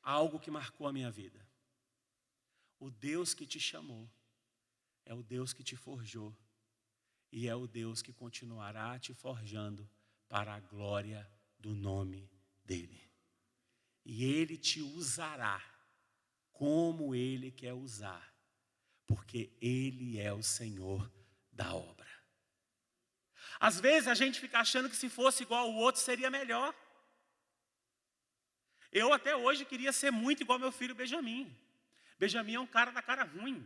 algo que marcou a minha vida. O Deus que te chamou é o Deus que te forjou. E é o Deus que continuará te forjando para a glória do nome dEle. E Ele te usará como Ele quer usar, porque Ele é o Senhor da obra. Às vezes a gente fica achando que se fosse igual ao outro seria melhor. Eu até hoje queria ser muito igual ao meu filho Benjamin. Benjamin é um cara da cara ruim.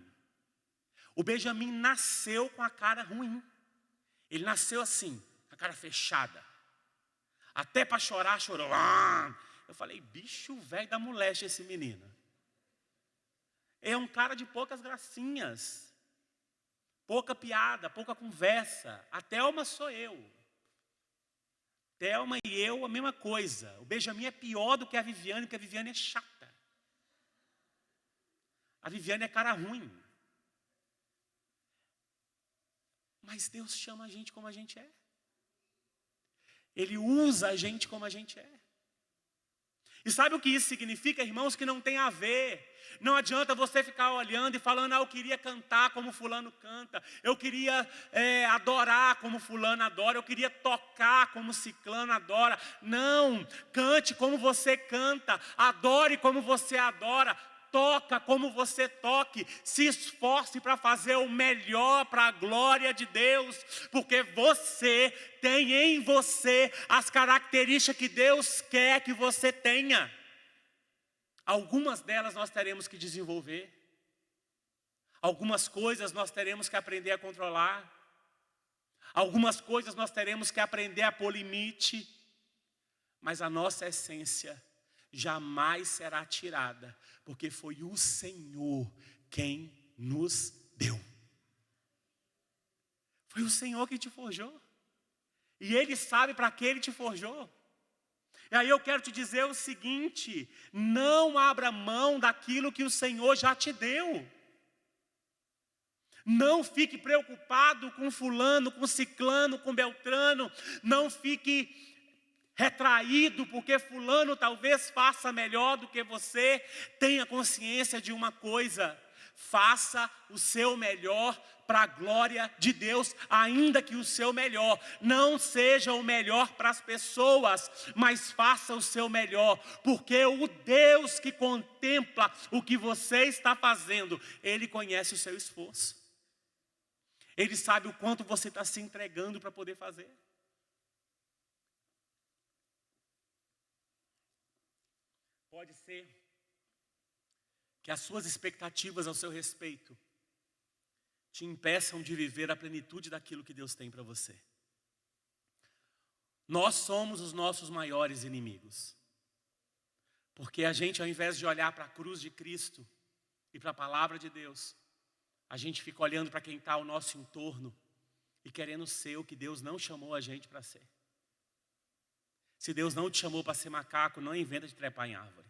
O Benjamin nasceu com a cara ruim. Ele nasceu assim, com a cara fechada. Até para chorar, chorou. Eu falei, bicho velho da moleste esse menino. É um cara de poucas gracinhas. Pouca piada, pouca conversa. A Thelma sou eu. Thelma e eu, a mesma coisa. O Benjamin é pior do que a Viviane, porque a Viviane é chata. A Viviane é cara ruim. Mas Deus chama a gente como a gente é. Ele usa a gente como a gente é. E sabe o que isso significa, irmãos? Que não tem a ver. Não adianta você ficar olhando e falando, eu queria cantar como fulano canta. Eu queria adorar como fulano adora. Eu queria tocar como ciclano adora. Não, cante como você canta. Adore como você adora. Toca como você toque, se esforce para fazer o melhor para a glória de Deus, porque você tem em você as características que Deus quer que você tenha. Algumas delas nós teremos que desenvolver, algumas coisas nós teremos que aprender a controlar, algumas coisas nós teremos que aprender a pôr limite, mas a nossa essência jamais será tirada, porque foi o Senhor quem nos deu. Foi o Senhor que te forjou. E Ele sabe para que Ele te forjou. E aí eu quero te dizer o seguinte, não abra mão daquilo que o Senhor já te deu. Não fique preocupado com fulano, com ciclano, com beltrano. Não fique retraído porque fulano talvez faça melhor do que você. Tenha consciência de uma coisa: faça o seu melhor para a glória de Deus, ainda que o seu melhor não seja o melhor para as pessoas, mas faça o seu melhor, porque o Deus que contempla o que você está fazendo, Ele conhece o seu esforço. Ele sabe o quanto você está se entregando para poder fazer. Pode ser que as suas expectativas ao seu respeito te impeçam de viver a plenitude daquilo que Deus tem para você. Nós somos os nossos maiores inimigos. Porque a gente, ao invés de olhar para a cruz de Cristo e para a palavra de Deus, a gente fica olhando para quem está ao nosso entorno e querendo ser o que Deus não chamou a gente para ser. Se Deus não te chamou para ser macaco, não inventa de trepar em árvore.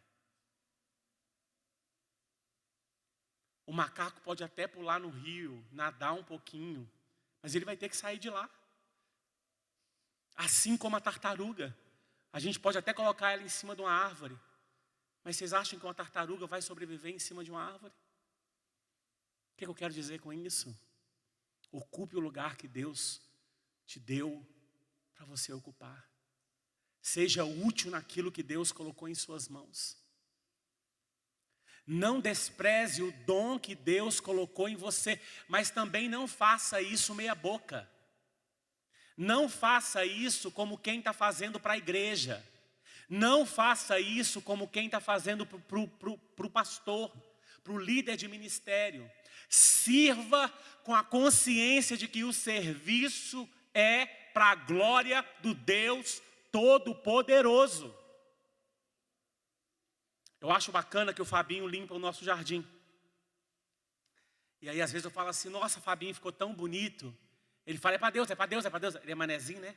O macaco pode até pular no rio, nadar um pouquinho, mas ele vai ter que sair de lá. Assim como a tartaruga. A gente pode até colocar ela em cima de uma árvore, mas vocês acham que uma tartaruga vai sobreviver em cima de uma árvore? O que eu quero dizer com isso? Ocupe o lugar que Deus te deu para você ocupar. Seja útil naquilo que Deus colocou em suas mãos. Não despreze o dom que Deus colocou em você, mas também não faça isso meia boca. Não faça isso como quem está fazendo para a igreja. Não faça isso como quem está fazendo para o pastor, para o líder de ministério. Sirva com a consciência de que o serviço é para a glória do Deus Todo-Poderoso. Eu acho bacana que o Fabinho limpa o nosso jardim. E aí às vezes eu falo assim, nossa, Fabinho ficou tão bonito. Ele fala, é para Deus, é para Deus, é para Deus. Ele é manezinho, né?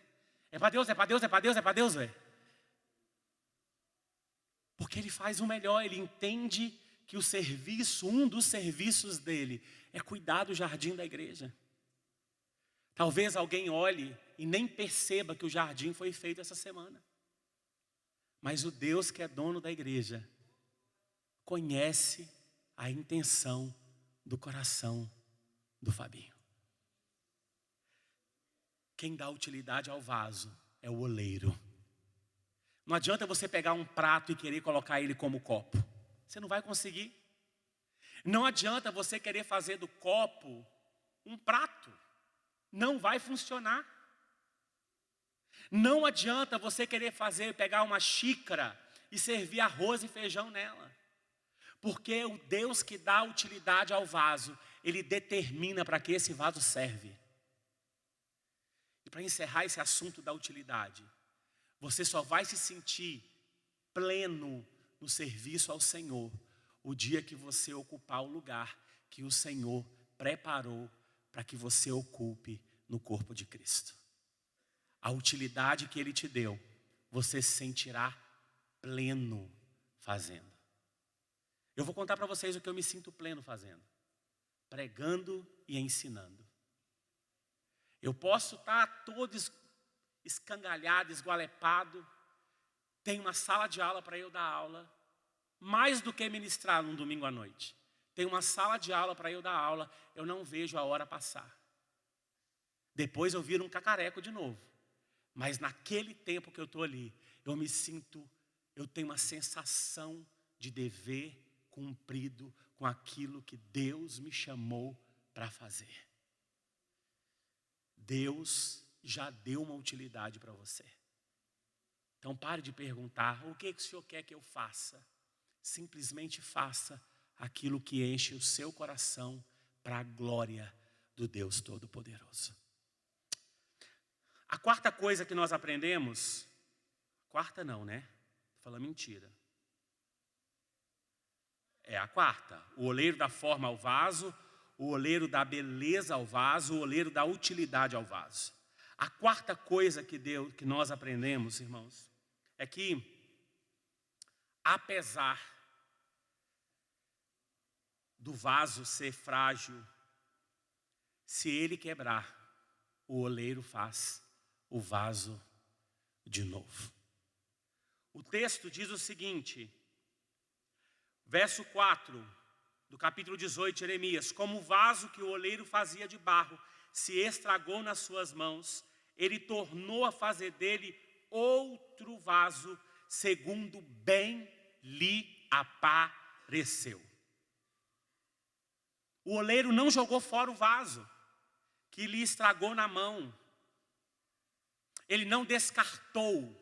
É para Deus, é para Deus, é para Deus, é para Deus, velho. Porque ele faz o melhor, ele entende que o serviço, um dos serviços dele, é cuidar do jardim da igreja. Talvez alguém olhe e nem perceba que o jardim foi feito essa semana. Mas o Deus que é dono da igreja conhece a intenção do coração do Fabinho. Quem dá utilidade ao vaso é o oleiro. Não adianta você pegar um prato e querer colocar ele como copo. Você não vai conseguir. Não adianta você querer fazer do copo um prato. Não vai funcionar. Não adianta você querer pegar uma xícara e servir arroz e feijão nela. Porque o Deus que dá utilidade ao vaso, Ele determina para que esse vaso serve. E para encerrar esse assunto da utilidade, você só vai se sentir pleno no serviço ao Senhor o dia que você ocupar o lugar que o Senhor preparou para que você ocupe no corpo de Cristo. A utilidade que Ele te deu, você se sentirá pleno fazendo. Eu vou contar para vocês o que eu me sinto pleno fazendo. Pregando e ensinando. Eu posso estar todo escangalhado, esgualepado. Tem uma sala de aula para eu dar aula. Mais do que ministrar num domingo à noite. Tem uma sala de aula para eu dar aula. Eu não vejo a hora passar. Depois eu viro um cacareco de novo. Mas naquele tempo que eu estou ali, eu tenho uma sensação de dever cumprido com aquilo que Deus me chamou para fazer. Deus já deu uma utilidade para você. Então pare de perguntar, o que o Senhor quer que eu faça? Simplesmente faça aquilo que enche o seu coração para a glória do Deus Todo-Poderoso. A quarta coisa que nós aprendemos, quarta não, né? Estou falando mentira. É a quarta. O oleiro dá forma ao vaso, o oleiro dá beleza ao vaso, o oleiro dá utilidade ao vaso. A quarta coisa que nós aprendemos, irmãos, é que, apesar do vaso ser frágil, se ele quebrar, o oleiro faz o vaso de novo. O texto diz o seguinte, verso 4 do capítulo 18 de Jeremias: como o vaso que o oleiro fazia de barro se estragou nas suas mãos, ele tornou a fazer dele outro vaso, segundo bem lhe apareceu. O oleiro não jogou fora o vaso que lhe estragou na mão. Ele não descartou.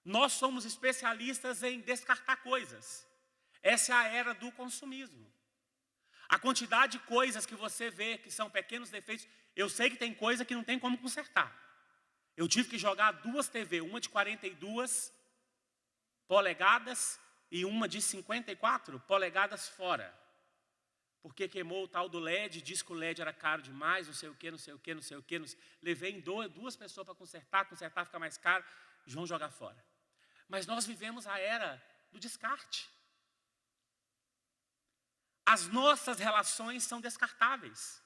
Nós somos especialistas em descartar coisas. Essa é a era do consumismo. A quantidade de coisas que você vê que são pequenos defeitos, eu sei que tem coisa que não tem como consertar. Eu tive que jogar 2 TV, uma de 42 polegadas e uma de 54 polegadas fora. Porque queimou o tal do LED, disse que o LED era caro demais, não sei o que, não sei o que, não sei o que. Levei em 2 pessoas para consertar fica mais caro, e vão jogar fora. Mas nós vivemos a era do descarte. As nossas relações são descartáveis.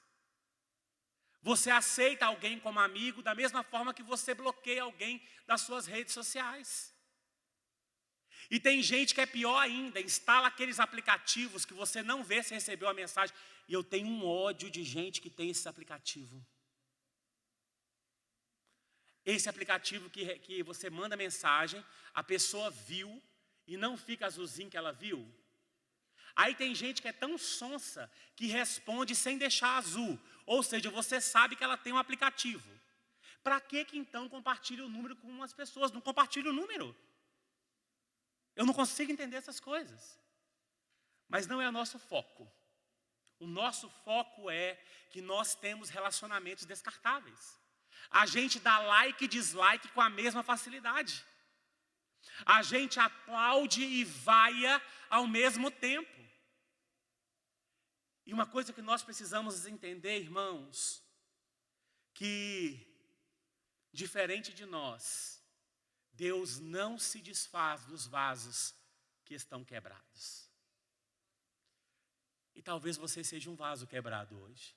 Você aceita alguém como amigo da mesma forma que você bloqueia alguém das suas redes sociais. E tem gente que é pior ainda, instala aqueles aplicativos que você não vê se recebeu a mensagem. E eu tenho um ódio de gente que tem esse aplicativo. Esse aplicativo que você manda mensagem, a pessoa viu e não fica azulzinho que ela viu. Aí tem gente que é tão sonsa que responde sem deixar azul. Ou seja, você sabe que ela tem um aplicativo. Para que então compartilha o número com umas pessoas? Não compartilha o número. Eu não consigo entender essas coisas. Mas não é o nosso foco. O nosso foco é que nós temos relacionamentos descartáveis. A gente dá like e dislike com a mesma facilidade. A gente aplaude e vaia ao mesmo tempo. E uma coisa que nós precisamos entender, irmãos, que diferente de nós, Deus não se desfaz dos vasos que estão quebrados. E talvez você seja um vaso quebrado hoje.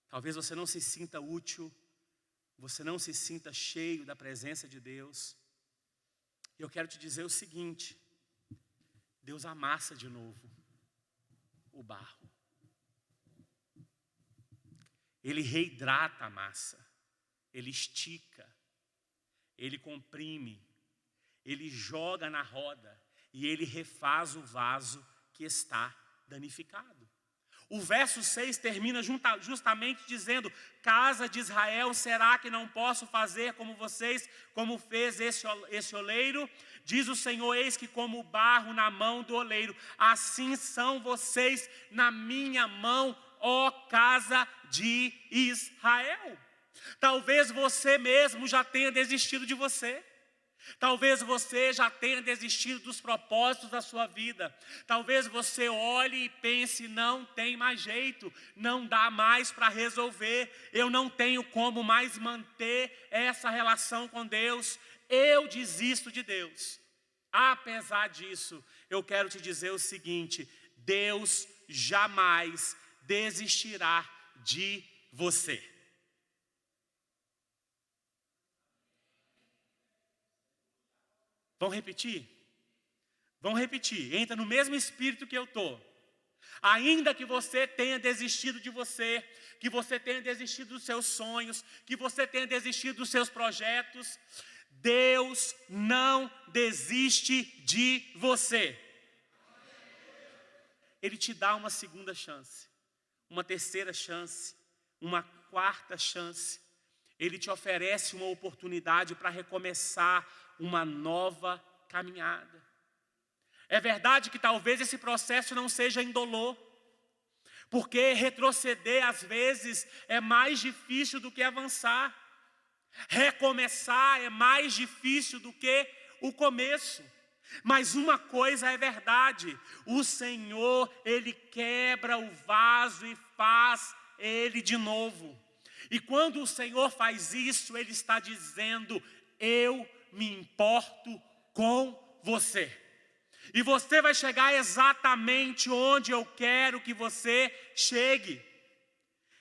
Talvez você não se sinta útil, você não se sinta cheio da presença de Deus. E eu quero te dizer o seguinte: Deus amassa de novo o barro. Ele reidrata a massa, Ele estica, Ele comprime, Ele joga na roda e Ele refaz o vaso que está danificado. O verso 6 termina justamente dizendo: casa de Israel, será que não posso fazer como vocês, como fez esse oleiro? Diz o Senhor: eis que como barro na mão do oleiro, assim são vocês na minha mão, ó casa de Israel. Talvez você mesmo já tenha desistido de você. Talvez você já tenha desistido dos propósitos da sua vida. Talvez você olhe e pense: não tem mais jeito, não dá mais para resolver, eu não tenho como mais manter essa relação com Deus, eu desisto de Deus. Apesar disso, eu quero te dizer o seguinte: Deus jamais desistirá de você. Vamos repetir? Vamos repetir. Entra no mesmo espírito que eu estou. Ainda que você tenha desistido de você, que você tenha desistido dos seus sonhos, que você tenha desistido dos seus projetos, Deus não desiste de você. Ele te dá uma segunda chance, uma terceira chance, uma quarta chance. Ele te oferece uma oportunidade para recomeçar uma nova caminhada. É verdade que talvez esse processo não seja indolor, porque retroceder às vezes é mais difícil do que avançar. Recomeçar é mais difícil do que o começo. Mas uma coisa é verdade: o Senhor, Ele quebra o vaso e faz ele de novo. E quando o Senhor faz isso, Ele está dizendo: eu me importo com você. E você vai chegar exatamente onde eu quero que você chegue.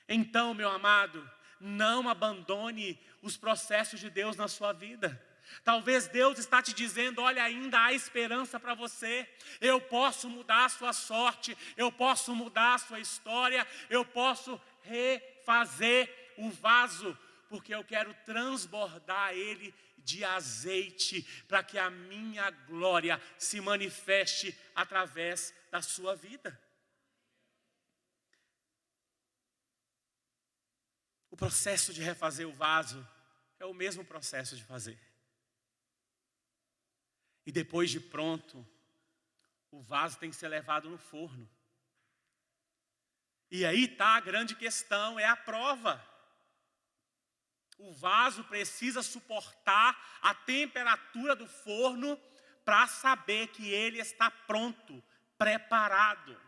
Então, meu amado, não abandone os processos de Deus na sua vida. Talvez Deus está te dizendo: olha, ainda há esperança para você. Eu posso mudar a sua sorte, eu posso mudar a sua história, eu posso refazer o vaso, porque eu quero transbordar ele de azeite, para que a minha glória se manifeste através da sua vida. O processo de refazer o vaso é o mesmo processo de fazer. E depois de pronto, o vaso tem que ser levado no forno. E aí está a grande questão, é a prova. O vaso precisa suportar a temperatura do forno para saber que ele está pronto, preparado.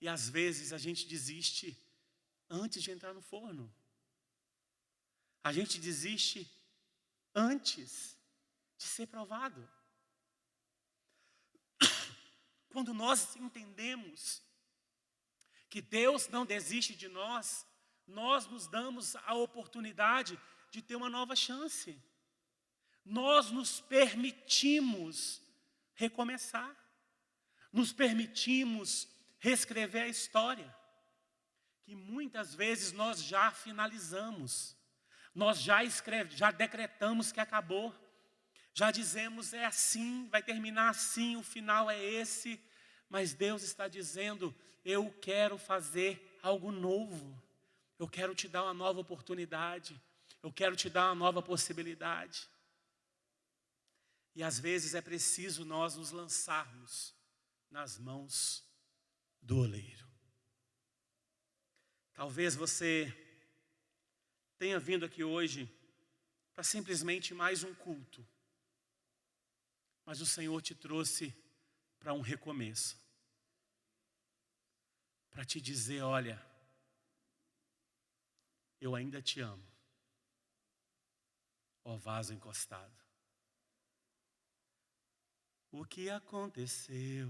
E às vezes a gente desiste antes de entrar no forno. A gente desiste antes de ser provado. Quando nós entendemos que Deus não desiste de nós, nós nos damos a oportunidade de ter uma nova chance. Nós nos permitimos recomeçar. Nos permitimos reescrever a história, que muitas vezes nós já finalizamos. Nós já decretamos que acabou. Já dizemos: é assim, vai terminar assim, o final é esse. Mas Deus está dizendo: eu quero fazer algo novo. Eu quero te dar uma nova oportunidade. Eu quero te dar uma nova possibilidade. E às vezes é preciso nós nos lançarmos nas mãos do oleiro. Talvez você tenha vindo aqui hoje para simplesmente mais um culto. Mas o Senhor te trouxe para um recomeço. Para te dizer: olha, eu ainda te amo. Ó ó vaso encostado. O que aconteceu?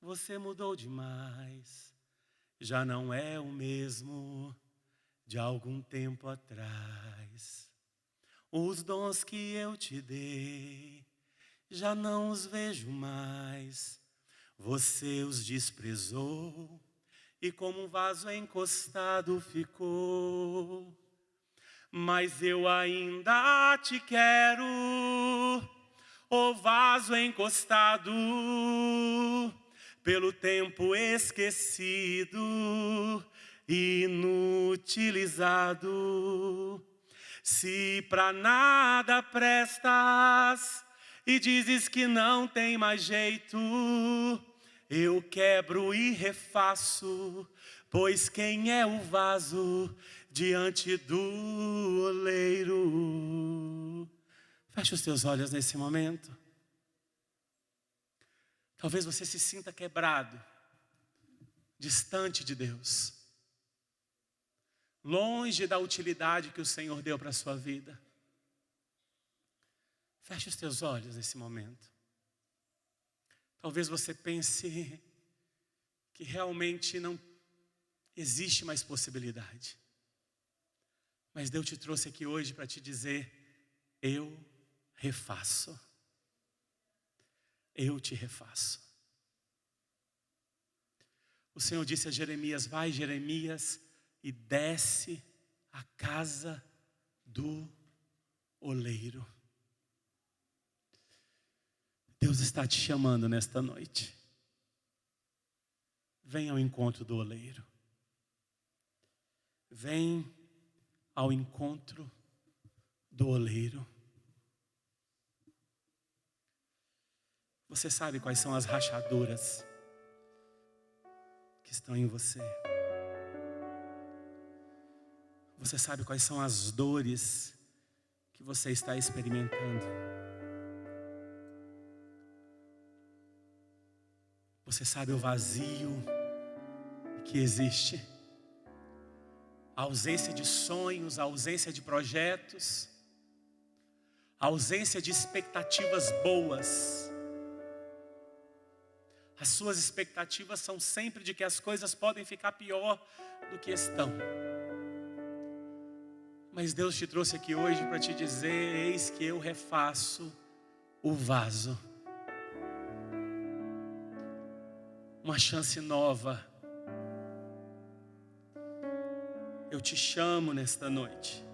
Você mudou demais. Já não é o mesmo de algum tempo atrás. Os dons que eu te dei, já não os vejo mais. Você os desprezou e como um vaso encostado ficou. Mas eu ainda te quero, ó vaso encostado, pelo tempo esquecido, inutilizado. Se pra nada prestas e dizes que não tem mais jeito, eu quebro e refaço, pois quem é o vaso diante do oleiro? Feche os teus olhos nesse momento. Talvez você se sinta quebrado, distante de Deus, longe da utilidade que o Senhor deu para a sua vida. Feche os teus olhos nesse momento. Talvez você pense que realmente não existe mais possibilidade. Mas Deus te trouxe aqui hoje para te dizer: eu refaço. Eu te refaço. O Senhor disse a Jeremias: vai, Jeremias, e desce à casa do oleiro. Deus está te chamando nesta noite. Vem ao encontro do oleiro. Vem ao encontro do oleiro. Você sabe quais são as rachaduras que estão em você. Você sabe quais são as dores que você está experimentando. Você sabe o vazio que existe. A ausência de sonhos, a ausência de projetos, a ausência de expectativas boas. As suas expectativas são sempre de que as coisas podem ficar pior do que estão. Mas Deus te trouxe aqui hoje para te dizer: eis que eu refaço o vaso. Uma chance nova. Eu te chamo nesta noite.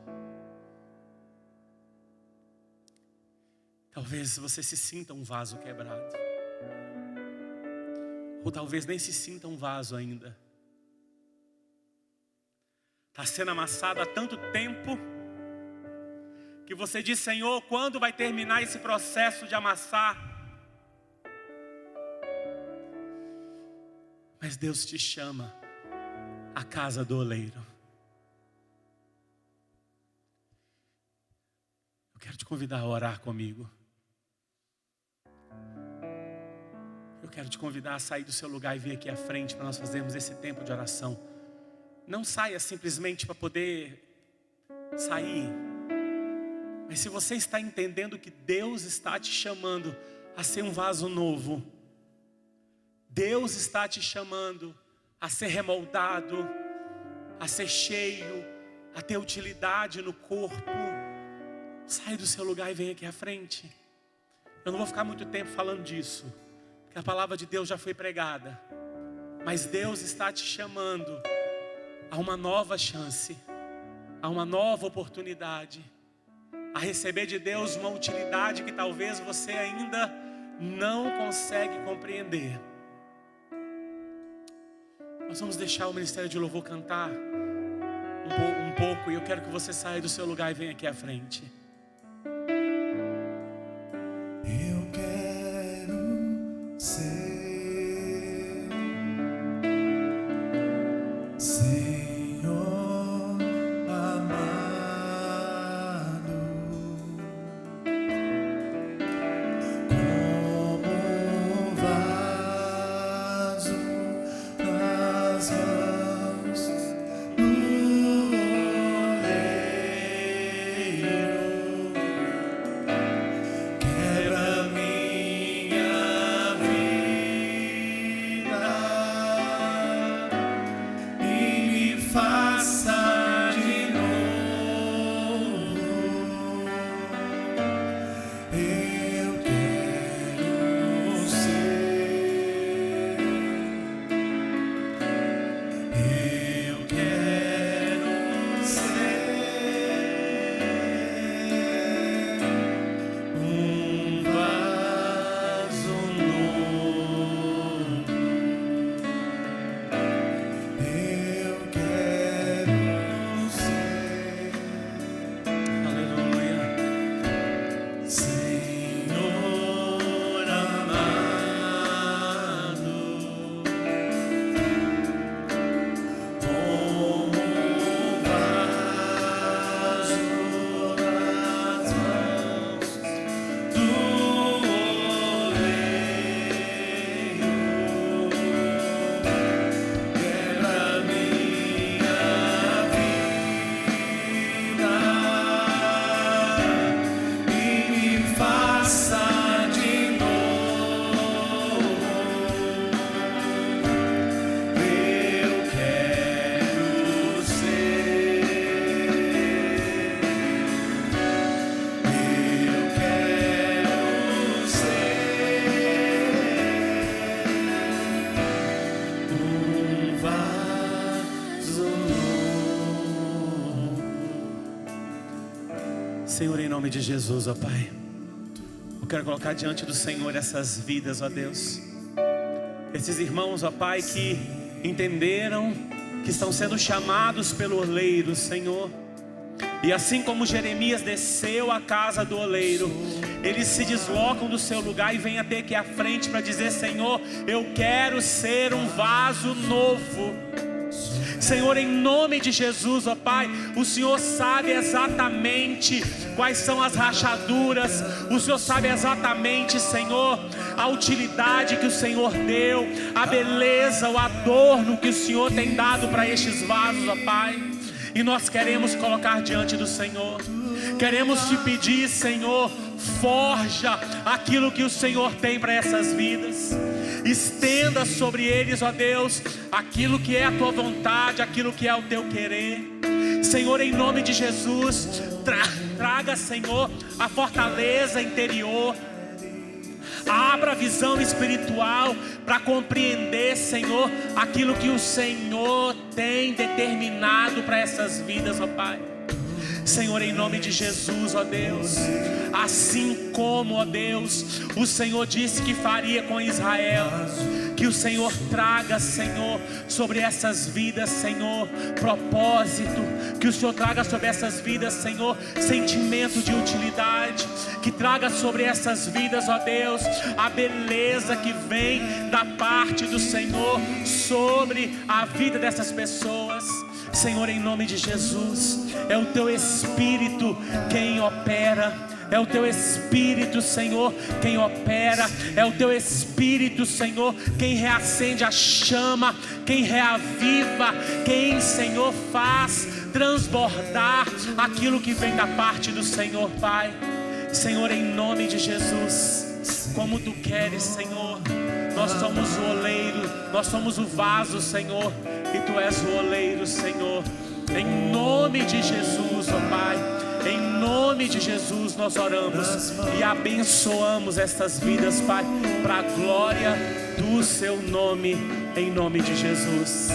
Talvez você se sinta um vaso quebrado. Ou talvez nem se sinta um vaso ainda. Está sendo amassado há tanto tempo que você diz: Senhor, quando vai terminar esse processo de amassar? Mas Deus te chama à casa do oleiro. Eu quero te convidar a orar comigo. Eu quero te convidar a sair do seu lugar e vir aqui à frente para nós fazermos esse tempo de oração. Não saia simplesmente para poder sair. Mas se você está entendendo que Deus está te chamando a ser um vaso novo, Deus está te chamando a ser remoldado, a ser cheio, a ter utilidade no corpo, sai do seu lugar e vem aqui à frente. Eu não vou ficar muito tempo falando disso, porque a palavra de Deus já foi pregada. Mas Deus está te chamando a uma nova chance, a uma nova oportunidade, a receber de Deus uma utilidade que talvez você ainda não consegue compreender. Nós vamos deixar o Ministério de Louvor cantar um pouco, e eu quero que você saia do seu lugar e venha aqui à frente. Eu quero ser Senhor amado, como um vaso nas mãos do oleiro. Senhor, em nome de Jesus, ó Pai, eu quero colocar diante do Senhor essas vidas, ó Deus. Esses irmãos, ó Pai, que entenderam que estão sendo chamados pelo oleiro, Senhor. E assim como Jeremias desceu à casa do oleiro, eles se deslocam do seu lugar e vêm até aqui à frente para dizer: Senhor, eu quero ser um vaso novo. Senhor, em nome de Jesus, ó Pai, o Senhor sabe exatamente quais são as rachaduras, o Senhor sabe exatamente, Senhor, a utilidade que o Senhor deu, a beleza, o adorno que o Senhor tem dado para estes vasos, ó Pai. E nós queremos colocar diante do Senhor, queremos te pedir, Senhor, forja aquilo que o Senhor tem para essas vidas. Estenda sobre eles, ó Deus, aquilo que é a tua vontade, aquilo que é o teu querer. Senhor, em nome de Jesus, traga, Senhor, a fortaleza interior. Abra a visão espiritual para compreender, Senhor, aquilo que o Senhor tem determinado para essas vidas, ó Pai. Senhor, em nome de Jesus, ó Deus, assim como, ó Deus, o Senhor disse que faria com Israel, que o Senhor traga, Senhor, sobre essas vidas, Senhor, propósito, que o Senhor traga sobre essas vidas, Senhor, sentimento de utilidade, que traga sobre essas vidas, ó Deus, a beleza que vem da parte do Senhor sobre a vida dessas pessoas. Senhor, em nome de Jesus, é o teu Espírito quem opera, é o teu Espírito, Senhor, quem opera, é o teu Espírito, Senhor, quem reacende a chama, quem reaviva, quem, Senhor, faz transbordar aquilo que vem da parte do Senhor, Pai. Senhor, em nome de Jesus, como tu queres, Senhor, nós somos o oleiro, nós somos o vaso, Senhor, e tu és o oleiro, Senhor. Em nome de Jesus, ó Pai, em nome de Jesus nós oramos e abençoamos estas vidas, Pai, para a glória do seu nome, em nome de Jesus.